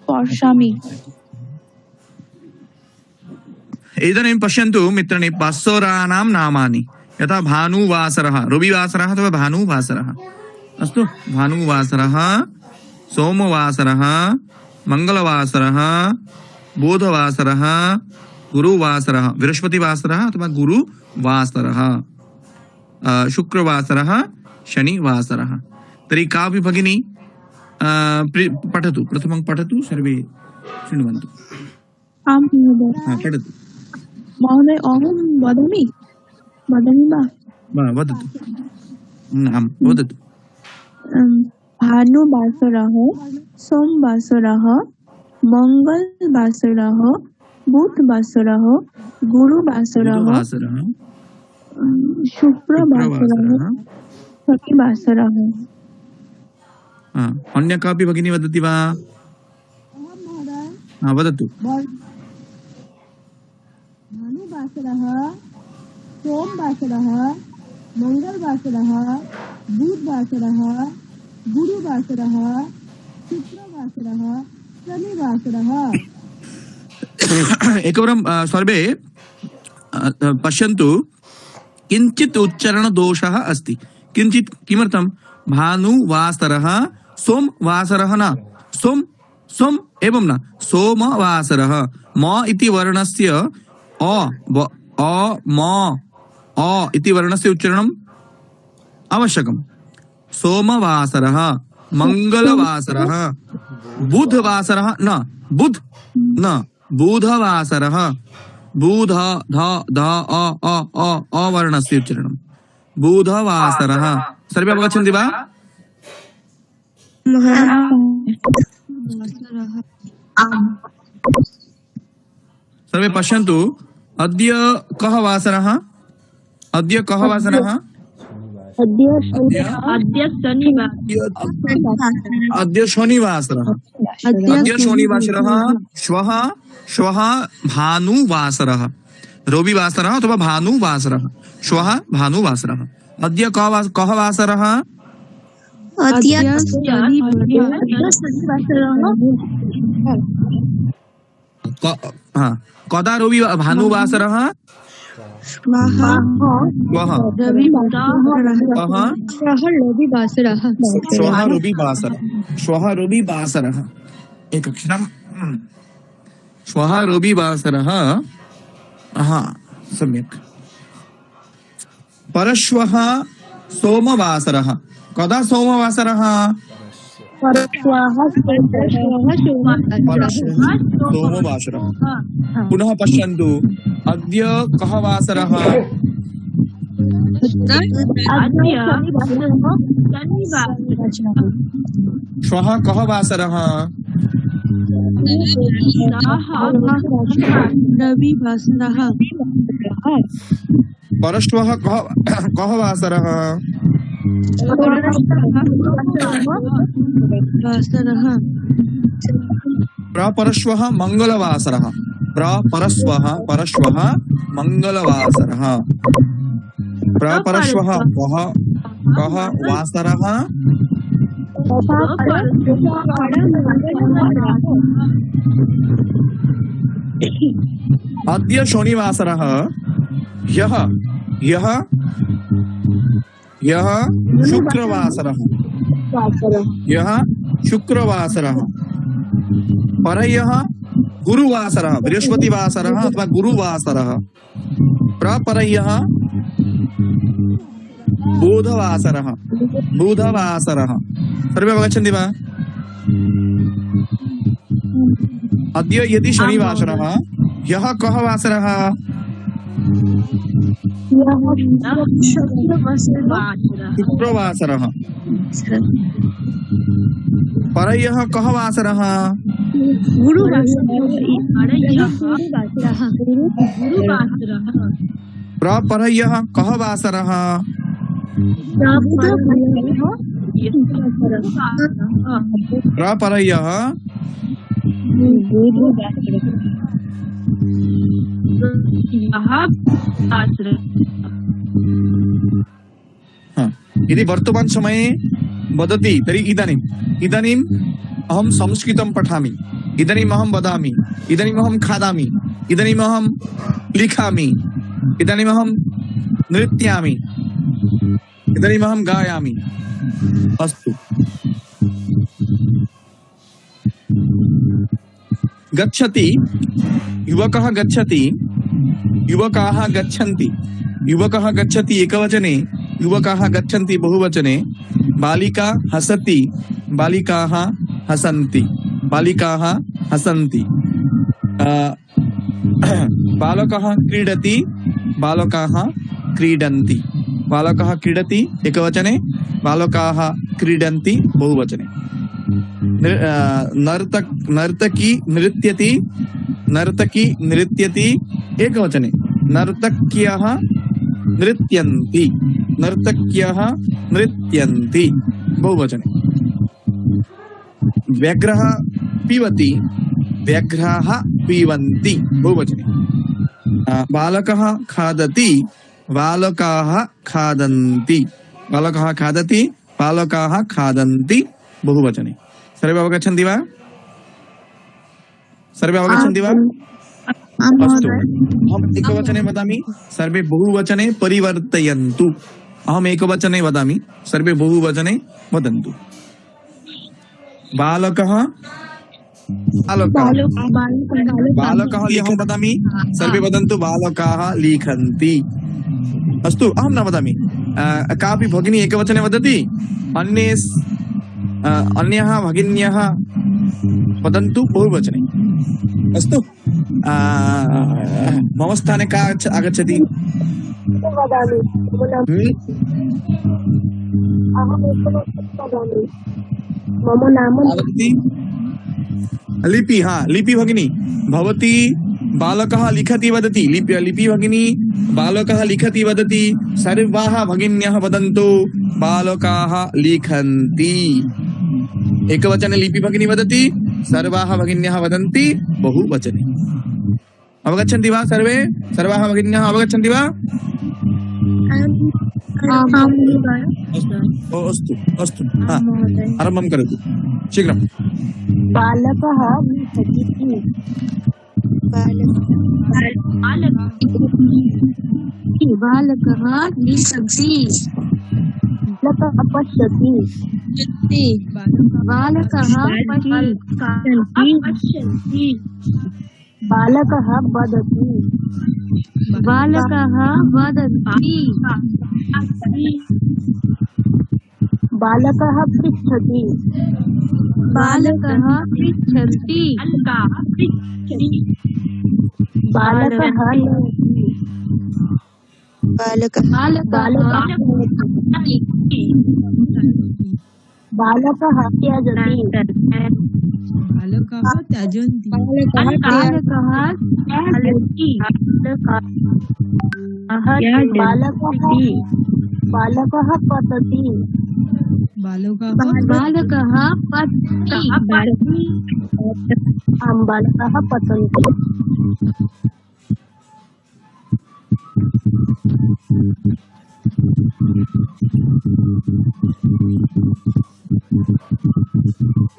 पश्यामि। इदानीं पश्यन्तु मित्राणि, वासराणां नामानि। यथा भानुवासरः, रविवासरः अथवा भानुवासरः। अस्तु भानुवासरः सोमवासरः मंगलवासरः बुधवासरः गुरुवासरः बृहस्पतिवासरः अथवा गुरुवासरः शुक्रवासरः शनिवासरः। तर्हि कापि भगिनी पठतु, प्रथमं पठतु, सर्वे शृण्वन्तु। आम् महोदय। पठतु महोदय अहं वदामि वा वदतु। आम् वदतु। भानुवासरः सोमवासरः मंगलवासरः बुधवासरः गुरुवासरः शुक्रवासरः शनिवासरः। अन्य कापि भगिनी वदति वा? वदतु। भानुवासरः सोमवासरः मंगलवासरः बुधवासरः गुरुवासरः शुक्रवासरः शनिवासरः। एकवारं सर्वे पश्यन्तु, किञ्चित् उच्चारण दोषः अस्ति। किञ्चित् किमर्थं? भानुवासरः सोमवासरः न सोम एवं न सोमवासरः। म इति वर्णस्य अ इति वर्णस्य उच्चारणम् आवश्यकम्। सोमवासरः मंगलवासरः बुधवासरः न बुधवासरः बुध ध अ वर्णस्य उच्चारणम् बुधवासरः। सर्वे अवगच्छन्ति वा? सर्वे पश्यन्तु, अद्य कः वासरः? अद्य शनिवासरः। श्वः भानुवासरः, रविवासरः अथवा भानुवासरः। श्वः भानुवासरः। अद्य कः वासरः? कदा भानुवासरः? श्वः रविवासरः। एकक्षणं। श्वः रविवासरः। सम्यक्। परश्वः सोमवासरः। कदा सोमवासरः? सोमवासरः। पुनः पश्यन्तु, अद्य कः वासरः? श्वः कः वासरः? रविवासरः। परश्वः कः वासरः? प्रपरश्वः मंगलवासरः। परश्वः मंगलवासरः। प्रपरश्वः कः वासरः? अद्य शनिवासरः। यः शुक्रवासरः। परह्यः गुरुवासरः, बृहस्पतिवासरः अथवा गुरुवासरः। प्रपरह्यः बुधवासरः। सर्वे अवगच्छन्ति वा? अद्य यदि शनिवासरः, ह्यः कः वासरः? शुक्रवासरः। परह्यः कः वासरः? प्रपरह्यः कः वासरः? प्रपरह्यः यदि वर्तमान समये वदति तर्हि इदानीम् अहं संस्कृतं पठामि, इदानीम् अहं वदामि, इदानीम् अहं खादामि, इदानीम् अहं लिखामि, इदानीम् अहं नृत्यामि, इदानीम् अहं गायामि। अस्तु। गच्छति, युवकः गच्छति, युवकाः गच्छन्ति। युवकः गच्छति एकवचने, युवकाः गच्छन्ति बहुवचने। बालिका हसति, बालिकाः हसन्ति, बालिकाः हसन्ति। बालकः क्रीडति, बालकाः क्रीडन्ति। बालकः क्रीडति एकवचने, बालकाः क्रीडन्ति बहुवचने। नर्तकी नृत्यति, नर्तकी नृत्यति एकवचने। नर्तक्यः नृत्यन्ति, नर्तक्यः नृत्यन्ति बहुवचने। व्याघ्रः पिबति, व्याघ्राः पिबन्ति बहुवचने। बालकः खादति, बालकाः खादन्ति। बालकः खादति, बालकाः खादन्ति बहुवचने। सर्वे अवगच्छन्ति वा? सर्वे अवगच्छन्ति वा? अस्तु, अहम् एकवचने वदामि, सर्वे बहुवचने परिवर्तयन्तु। अहम् एकवचने वदामि, सर्वे बहुवचने वदन्तु। बालकः, बालकः अहं वदामि, सर्वे वदन्तु बालकाः लिखन्ति। अस्तु, अहं न वदामि। कापि भगिनी एकवचने वदति, अन्यः भगिन्यः वदन्तु बहुवचने। अस्तु, मम स्थाने का आगच्छति? मम नाम लिपि। हाँ, लिपि भगिनी भवती बालकः लिखति वदति। लिपि भगिनी बालकः लिखति वदति। सर्वाः भगिन्यः वदन्तु बालकाः लिखन्ति। एकवचने लिपि भगिनी वदति, सर्वाः भगिन्यः वदन्ति बहुवचने। अवगच्छन्ति वा सर्वे? सर्वाः भगिन्यः अवगच्छन्ति वा? अस्तु अस्तु, हाँ, आरम्भं करोतु शीघ्रं। बालकः लिखति, बालकः लिखति, बालकः पश्यति, बालकः पश्यति, बालकः वदति, बालकः वदति, बालकः पृच्छति, बालकः पृच्छति, बालकः नयति, बालकः बालकः त्यजति, बालकाः त्यजन्ति, बालकः बालकः पतति, बालकाः बालकः पतति, बालकः पतन्ति।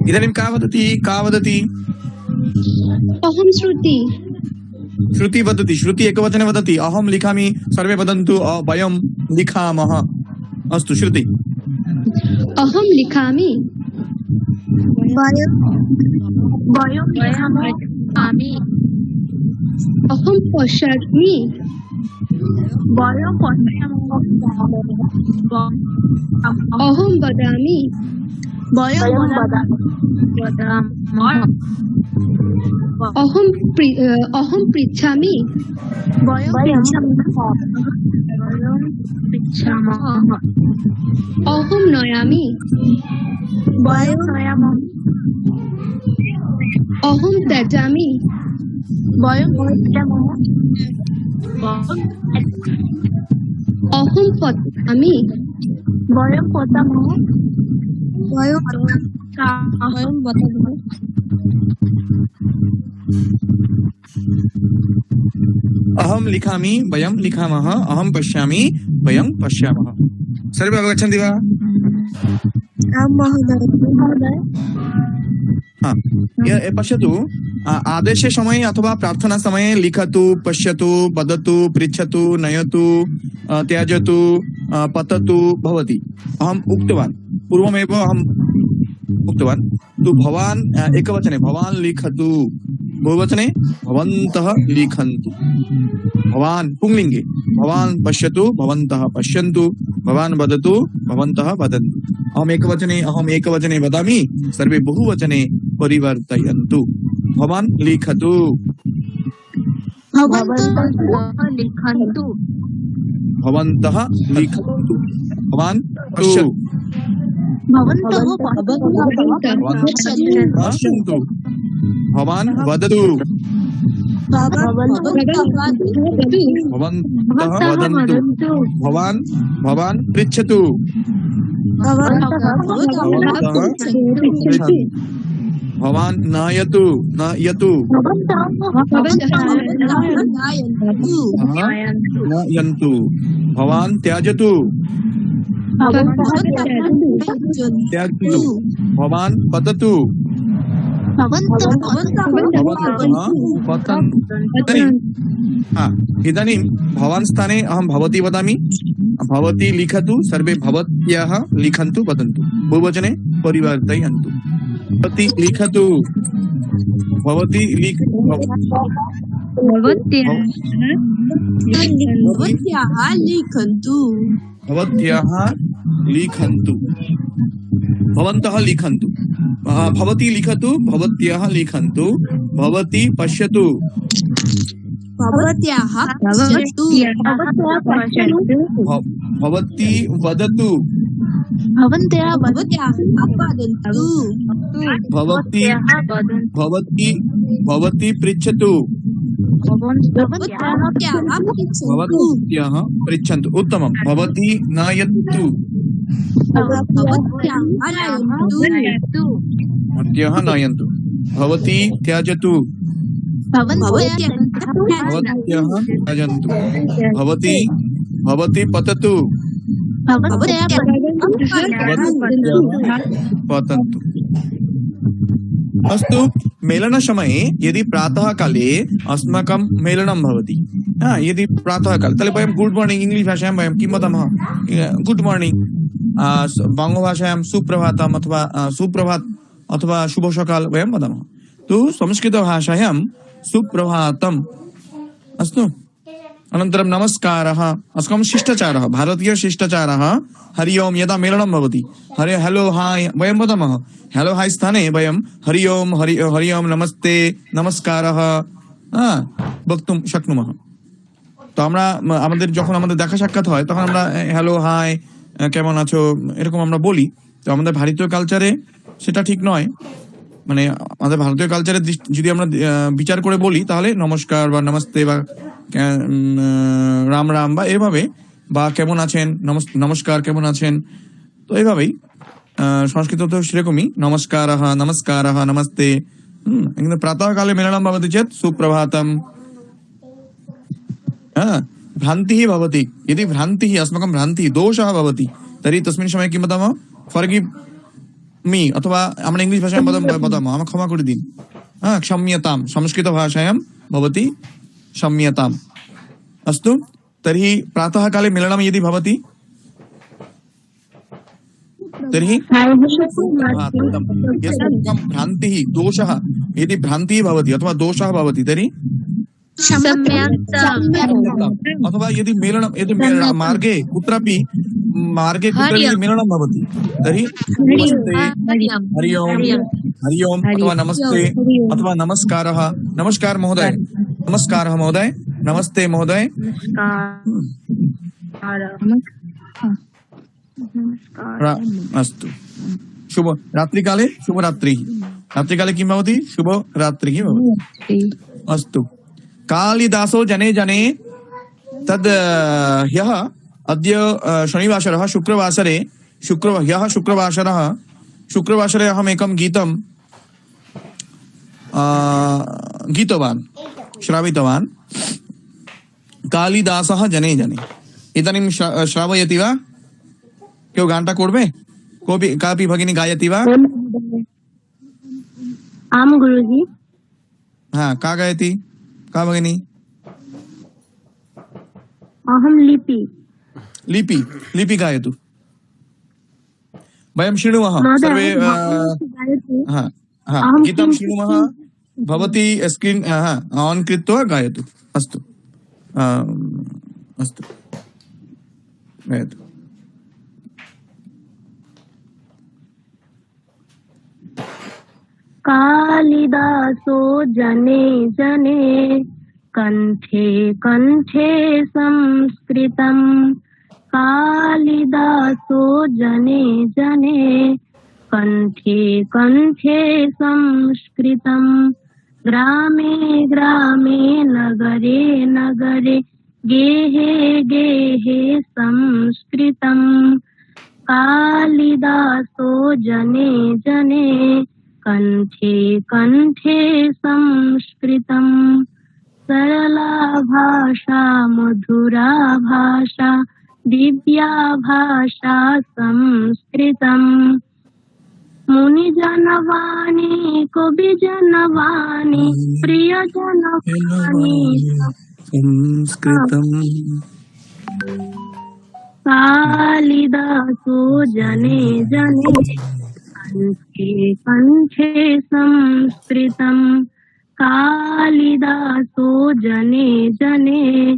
इदानीं का वदति? का वदति? अहं श्रुति, श्रुति वदति। श्रुति एकवचने वदति, अहं लिखामि, सर्वे वदन्तु वयं लिखामः। अस्तु, श्रुति। अहं लिखामि, वयं लिखामि, अहं पश्यामि, अहं वदामि, अहं पृच्छामि, अहं नयामि, अहं त्यजामि, अहं पठामि, अहं लिखामि, वयं लिखामः, अहं पश्यामि, वयं पश्यामः। सर्वे अवगच्छन्ति वा? हाँ, पश्यतु, आदेशे समये अथवा प्रार्थना समये लिखतु, पश्यतु, वदतु, पृच्छतु, नयतु, त्यजतु, पततु भवति। अहम् उक्तवान्। पूर्वमेव अहम् उक्तवान् तु भवान् एकवचने भवान् लिखतु, बहुवचने भवन्तः लिखन्तु। भवान् पुंलिङ्गे भवान् पश्यतु, भवन्तः पश्यन्तु, भवान् वदतु, भवन्तः वदन्तु। अहम् एकवचने वदामि, सर्वे बहुवचने परिवर्तयन्तु। भवान् लिखतु, लिखन्तु भवन्तः लिखन्तु, भवान् पश्यतु, भवन्तः पश्यन्तु, भवान् वदतु, भवन्तः वदन्तु, भवान् पृच्छतु, भवन्तः पृच्छन्तु, भवान् नयतु, नयन्तु, भवान् त्यजतु, त्यजतु, भवान् पततु, इदानीं भवान् स्थाने अहं भवती वदामि, भवती लिखतु, सर्वे भवत्याः लिखन्तु, वदन्तु, बहुवचने परिवर्तयन्तु। भवती लिखतु, भवती लिखन्तु, भवत्याः लिखन्तु, भवन्तः लिखन्तु, भवती लिखतु, भवत्याः लिखन्तु, भवती पश्यतु, भवत्याः पश्यतु, भवती वदतु, भवत्याः वदन्तु, भवती पृच्छतु, भवत्याः पृच्छन्तु, उत्तमं। भवती नयतु, भवत्याः नयन्तु, भवती त्यजतु, भवत्याः त्यजन्तु, भवती पततु, पतन्तु। अस्तु, मेलनसमये यदि प्रातः काले अस्माकं मेलनं भवति, यदि प्रातः काले तर्हि वयं गुड् मार्निङ्ग् इंग्लिश् भाषायां वयं किं वदामः, गुड् मार्निङ्ग्, बङ्गभाषायां सुप्रभातम् अथवा सुप्रभात् अथवा शुभ सकाल वयं वदामः। तु संस्कृतभाषायां सुप्रभातम्। अस्तु, अनन्तरं नमस्कारः, अस्माकं शिष्टाचारः, भारतीयशिष्टाचारः, हरि ओम् यदा मेलनं भवति, हेलो हाय् वयं वदामः, हेलो हाय् स्थाने वयं हरि ओम् नमस्ते नमस्कारः वक्तुं शक्नुमः। তো আমরা আমাদের যখন আমাদের দেখা সাক্ষাৎ হয় তখন আমরা হ্যালো হাই কেমন আছো এরকম আমরা বলি। তো আমাদের ভারতীয় কালচারে সেটা ঠিক নয়, মানে আমাদের ভারতীয় কালচারে যদি আমরা বিচার করে বলি তাহলে নমস্কার বা নমস্তে বা রাম রাম বা এভাবে, বা কেমন আছেন, নমস্কার কেমন আছেন, তো এইভাবেই সংস্কৃত তো সেরকমই নমস্কারः নমস্কারः নমস্তে। কিন্তু प्रातःकाले मेलनं भवति चेत् सुप्रभातम्। भ्रान्तिः भवति, यदि भ्रान्तिः अस्माकं भ्रान्तिः दोषः भवति तर्हि तस्मिन् समये किं वदामः, फर्गिव् मी, अथवा আমরা इंग्लिश भाषायां वदामः আমাকে ক্ষমা করে দিন, क्षम्यतां, संस्कृत भाषायां भवति क्षम्यताम्। अस्तु, तर्हि प्रातःकाले मेलनं यदि भवति तर्हि भ्रान्तिः दोषः, यदि भ्रान्तिः भवति अथवा दोषः भवति तर्हि अथवा यदि मार्गे कुत्रापि यदि मेलनं भवति तर्हि हरि ओम् अथवा नमस्ते अथवा नमस्कारः, नमस्कार महोदय, नमस्कारः महोदय, नमस्ते महोदय। अस्तु, शुभ रात्रिकाले शुभरात्रिः, रात्रिकाले किं भवति, शुभरात्रिः भवति। अस्तु, कालिदासो जने जने तद् ह्यः अद्य शनिवासरः शुक्रवासरे शुक्रवासरे अहमेकं गीतं श्रावितवान्, कालिदासः जने जने। इदानीं श्रावयति वा, কেউ গানটা করবে, কাপি ভগিনী গায়তি वा? आम गुरुजी। हाँ, का गायति, का भगिनी? अहम लिपि। लिपि गायतु। वयं शृणुमः महोदय सर्वे भवती गायतु हा हा अहं गीतं किञ्चित् शृणुमः भवती स्क्रीन् आन् कृत्वा गायतु अस्तु अस्तु गायतु कालिदासो जने जने कंठे कंठे संस्कृतम् कालिदासो जने जने कंठे कंठे संस्कृतम् ग्रामे ग्रामे नगरे नगरे गेहे गेहे संस्कृतम् कालिदासो जने जने कंठे कंठे संस्कृतम् सरला भाषा मधुरा भाषा दिव्या भाषा संस्कृतम् मुनिजनवाणी कविजनवाणी प्रियजनवाणी संस्कृतम् कालिदासो जने जने कंठे कंठे संस्कृतम् कालिदासो जने जने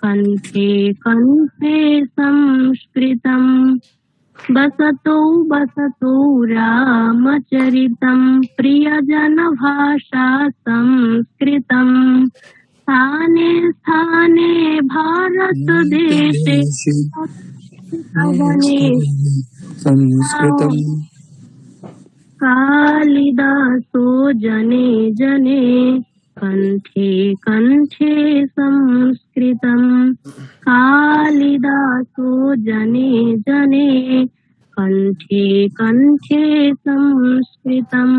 कंठे कंठे संस्कृतम् बसतु बसतु रामचरितम् प्रियजन भाषा संस्कृतम् स्थाने स्थाने भारत देशे वने संस्कृतम् कालिदासो जने जने कंठे कंठे संस्कृतम् कालिदासो जने जने कंठे कंठे संस्कृतम्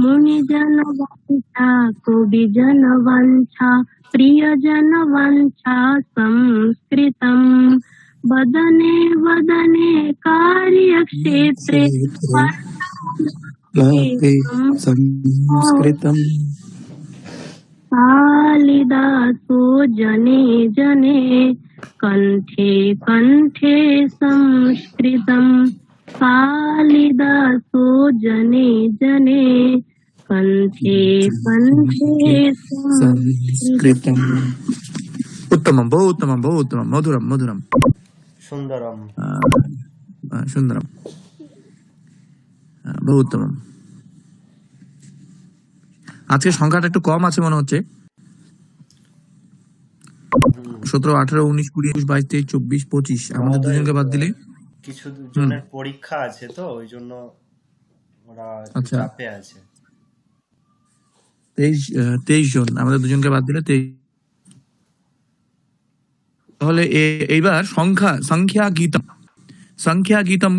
मुनिजनवंशा कविजनवंशा प्रियजनवंशा संस्कृतम् वदने वदने कार्यक्षेत्रे संस्कृतम् कालिदासो जने जने कंठे कंठे संस्कृतम् कालिदासो जने जने कंठे कंठे संस्कृतम् उत्तमं बहु उत्तमं मधुरं मधुरं সুন্দরম সুন্দরম বহু উত্তম আজকে সংখ্যাটা একটু কম আছে মনে হচ্ছে 17 18 19 20 21 22 23 24 25 আমাদের দুজনকে বাদ দিলে কিছু জনের পরীক্ষা আছে তো ওই জন্য ওরা আচ্ছা। চাপে আছে 23 জন আমাদের দুজনকে বাদ দিলে 23 তাহলে এইবার সংখ্যা গীতম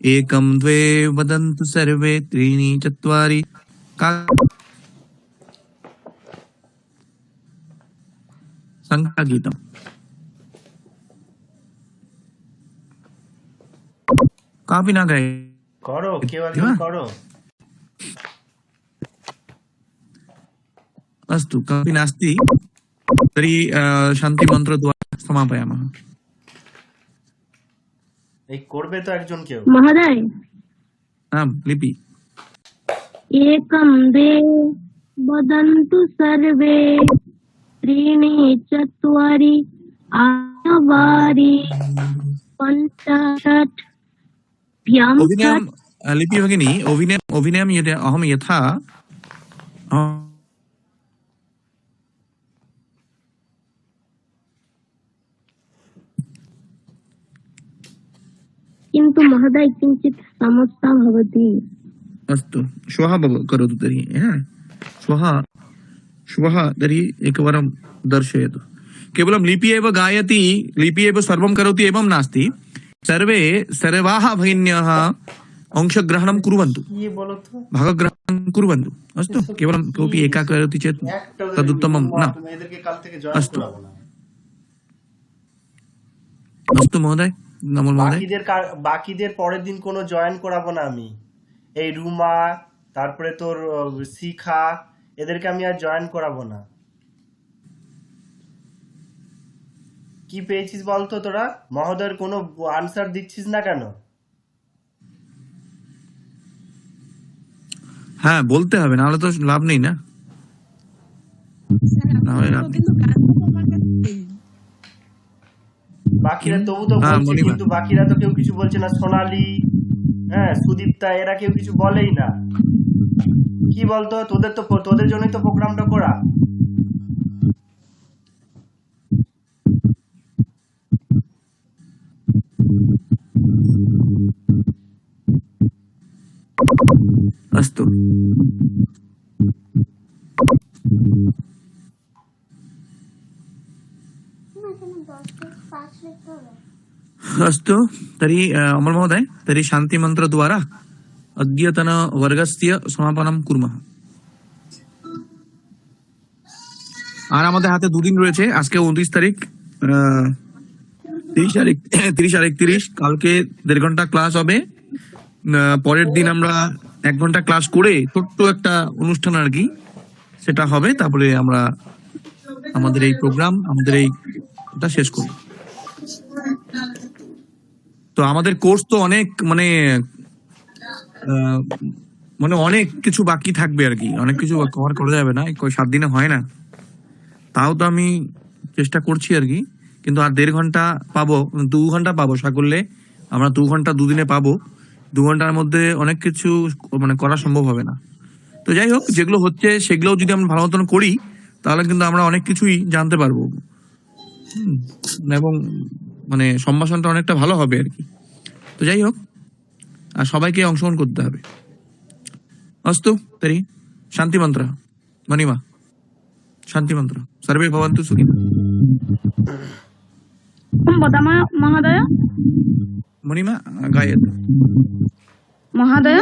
एकं द्वे वदन्तु सर्वे त्रीणि चत्वारि संख्यागीतम् कापि न गए করো কেউ একজন করো अस्तु कापि नास्ति तर्हि शान्तिमन्त्रद्वारा समापयामः এই করবে তো একজন কেউ महोदय आम् लिपि एकं द्वे वदन्तु सर्वे त्रीणि चत्वारि आवारि पञ्चाशत् अभिनयं लिपि भगिनी अभिनयं यद् अहं यथा किन्तु महोदय किञ्चित् समस्या भवति अस्तु श्वः करोतु तर्हि श्वः तर्हि एकवारं दर्शयतु केवलं लिपि एव गायति लिपि एव सर्वं करोति एवं नास्ति सर्वाः भगिन्यः अंशग्रहणं कुर्वन्तु কি বলো তো भागग्रहणं कुर्वन्तु अस्तु केवलं कोऽपि एका करोति चेत् तदुत्तमं न তুমি এদেরকে কাল থেকে জয়েন अस्तु করাবো না अस्तु महोदय नमो महोदय বাকিদের পরের দিন কোনো জয়েন করাবো না আমি এই রুমা তারপরে তোর শিখা এদেরকে আমি আর জয়েন করাবো না কি পেয়েছিস বলতো তোরা? মহোদয়ের কোনো আনসার দিচ্ছিস না কেন? হ্যাঁ বলতে হবে, নাহলে তো লাভ নেই না। নাহলে লাভ নেই। বাকিরা তবু তো হ্যাঁ, বলছে, মণিমা। কিন্তু বাকিরা তো কেউ কিছু বলছে না। সোনালী, হ্যাঁ, সুদীপ্তা, এরা কেউ কিছু বলেই না। কি বলতো, তোদের জন্যই তো প্রোগ্রামটা করা। अस्तु अस्तु तर्हि अमल महोदय, तर्हि शान्तिमन्त्रद्वारा अद्यतनवर्गस्य समापनं कुर्मः। আর আমাদের হাতে দুদিন রয়েছে, আজকে 29 তারিখ, 30 তারিখ, 30 আর 31। কালকে 1.5 ঘন্টা ক্লাস হবে। পরের দিন আমরা 1 ঘন্টা ক্লাস করে ছোট্ট একটা অনুষ্ঠান আর কি সেটা হবে, তারপরে আমরা আমাদের এই প্রোগ্রাম, আমাদের এইটা শেষ করব। তো আমাদের কোর্স তো অনেক মানে অনেক কিছু বাকি থাকবে আর কি, অনেক কিছু কভার করা যাবে না, 7 দিনে হয় না। তাও তো আমি চেষ্টা করছি আর কি, কিন্তু আর 1.5 ঘন্টা পাবো, 2 ঘন্টা পাবো সাকল্যে। আমরা 2 ঘন্টা দুদিনে পাবো। 2 ঘন্টার মধ্যে অনেক কিছু মানে করা সম্ভব হবে না। তো যাই হোক, যেগুলো হচ্ছে সেগুলো যদি আমরা ভালো মতন করি তাহলে কিন্তু আমরা অনেক কিছুই জানতে পারবো, এবং মানে সম্ভাষণটা অনেকটা ভালো হবে আর কি। তো যাই হোক, আর সবাইকে অংশগ্রহণ করতে হবে। अस्तु तर्हि शान्तिमन्त्र मणिमा, शान्तिमन्त्र सर्वे भवन्तु सुखिनः। वदामः महोदय। मणिमा गायतु। महोदय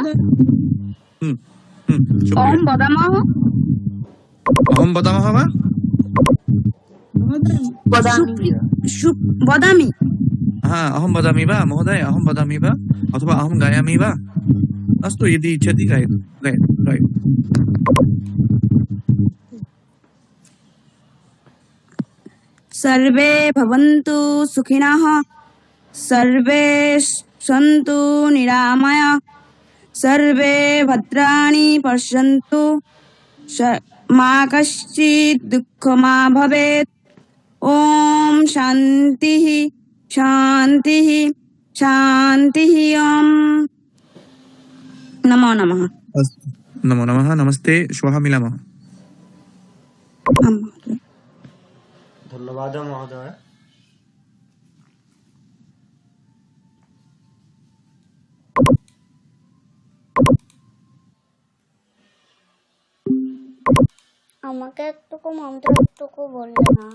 शुक्रिया। ओम वदामः। अहं वदामः वा? वदामि। हाँ, अहं वदामि वा महोदय, अहं वदामि वा अथवा अहं गायामि वा? अस्तु, यदि इच्छति गायतु गायतु गायतु। सर्वे भवन्तु सुखिनः, सर्वे सन्तु निरामया, सर्वे भद्राणि पश्यन्तु, मा कश्चित् दुःखमा भवेत्। ॐ शान्तिः शान्तिः शान्तिः। ॐ नमो नमः। अस्तु, नमो नमः, नमस्ते, श्वः मिलामः। ধন্যবাদ মহোদয়। আমাকে একটুকু মন্ত্র একটুকু বললে না?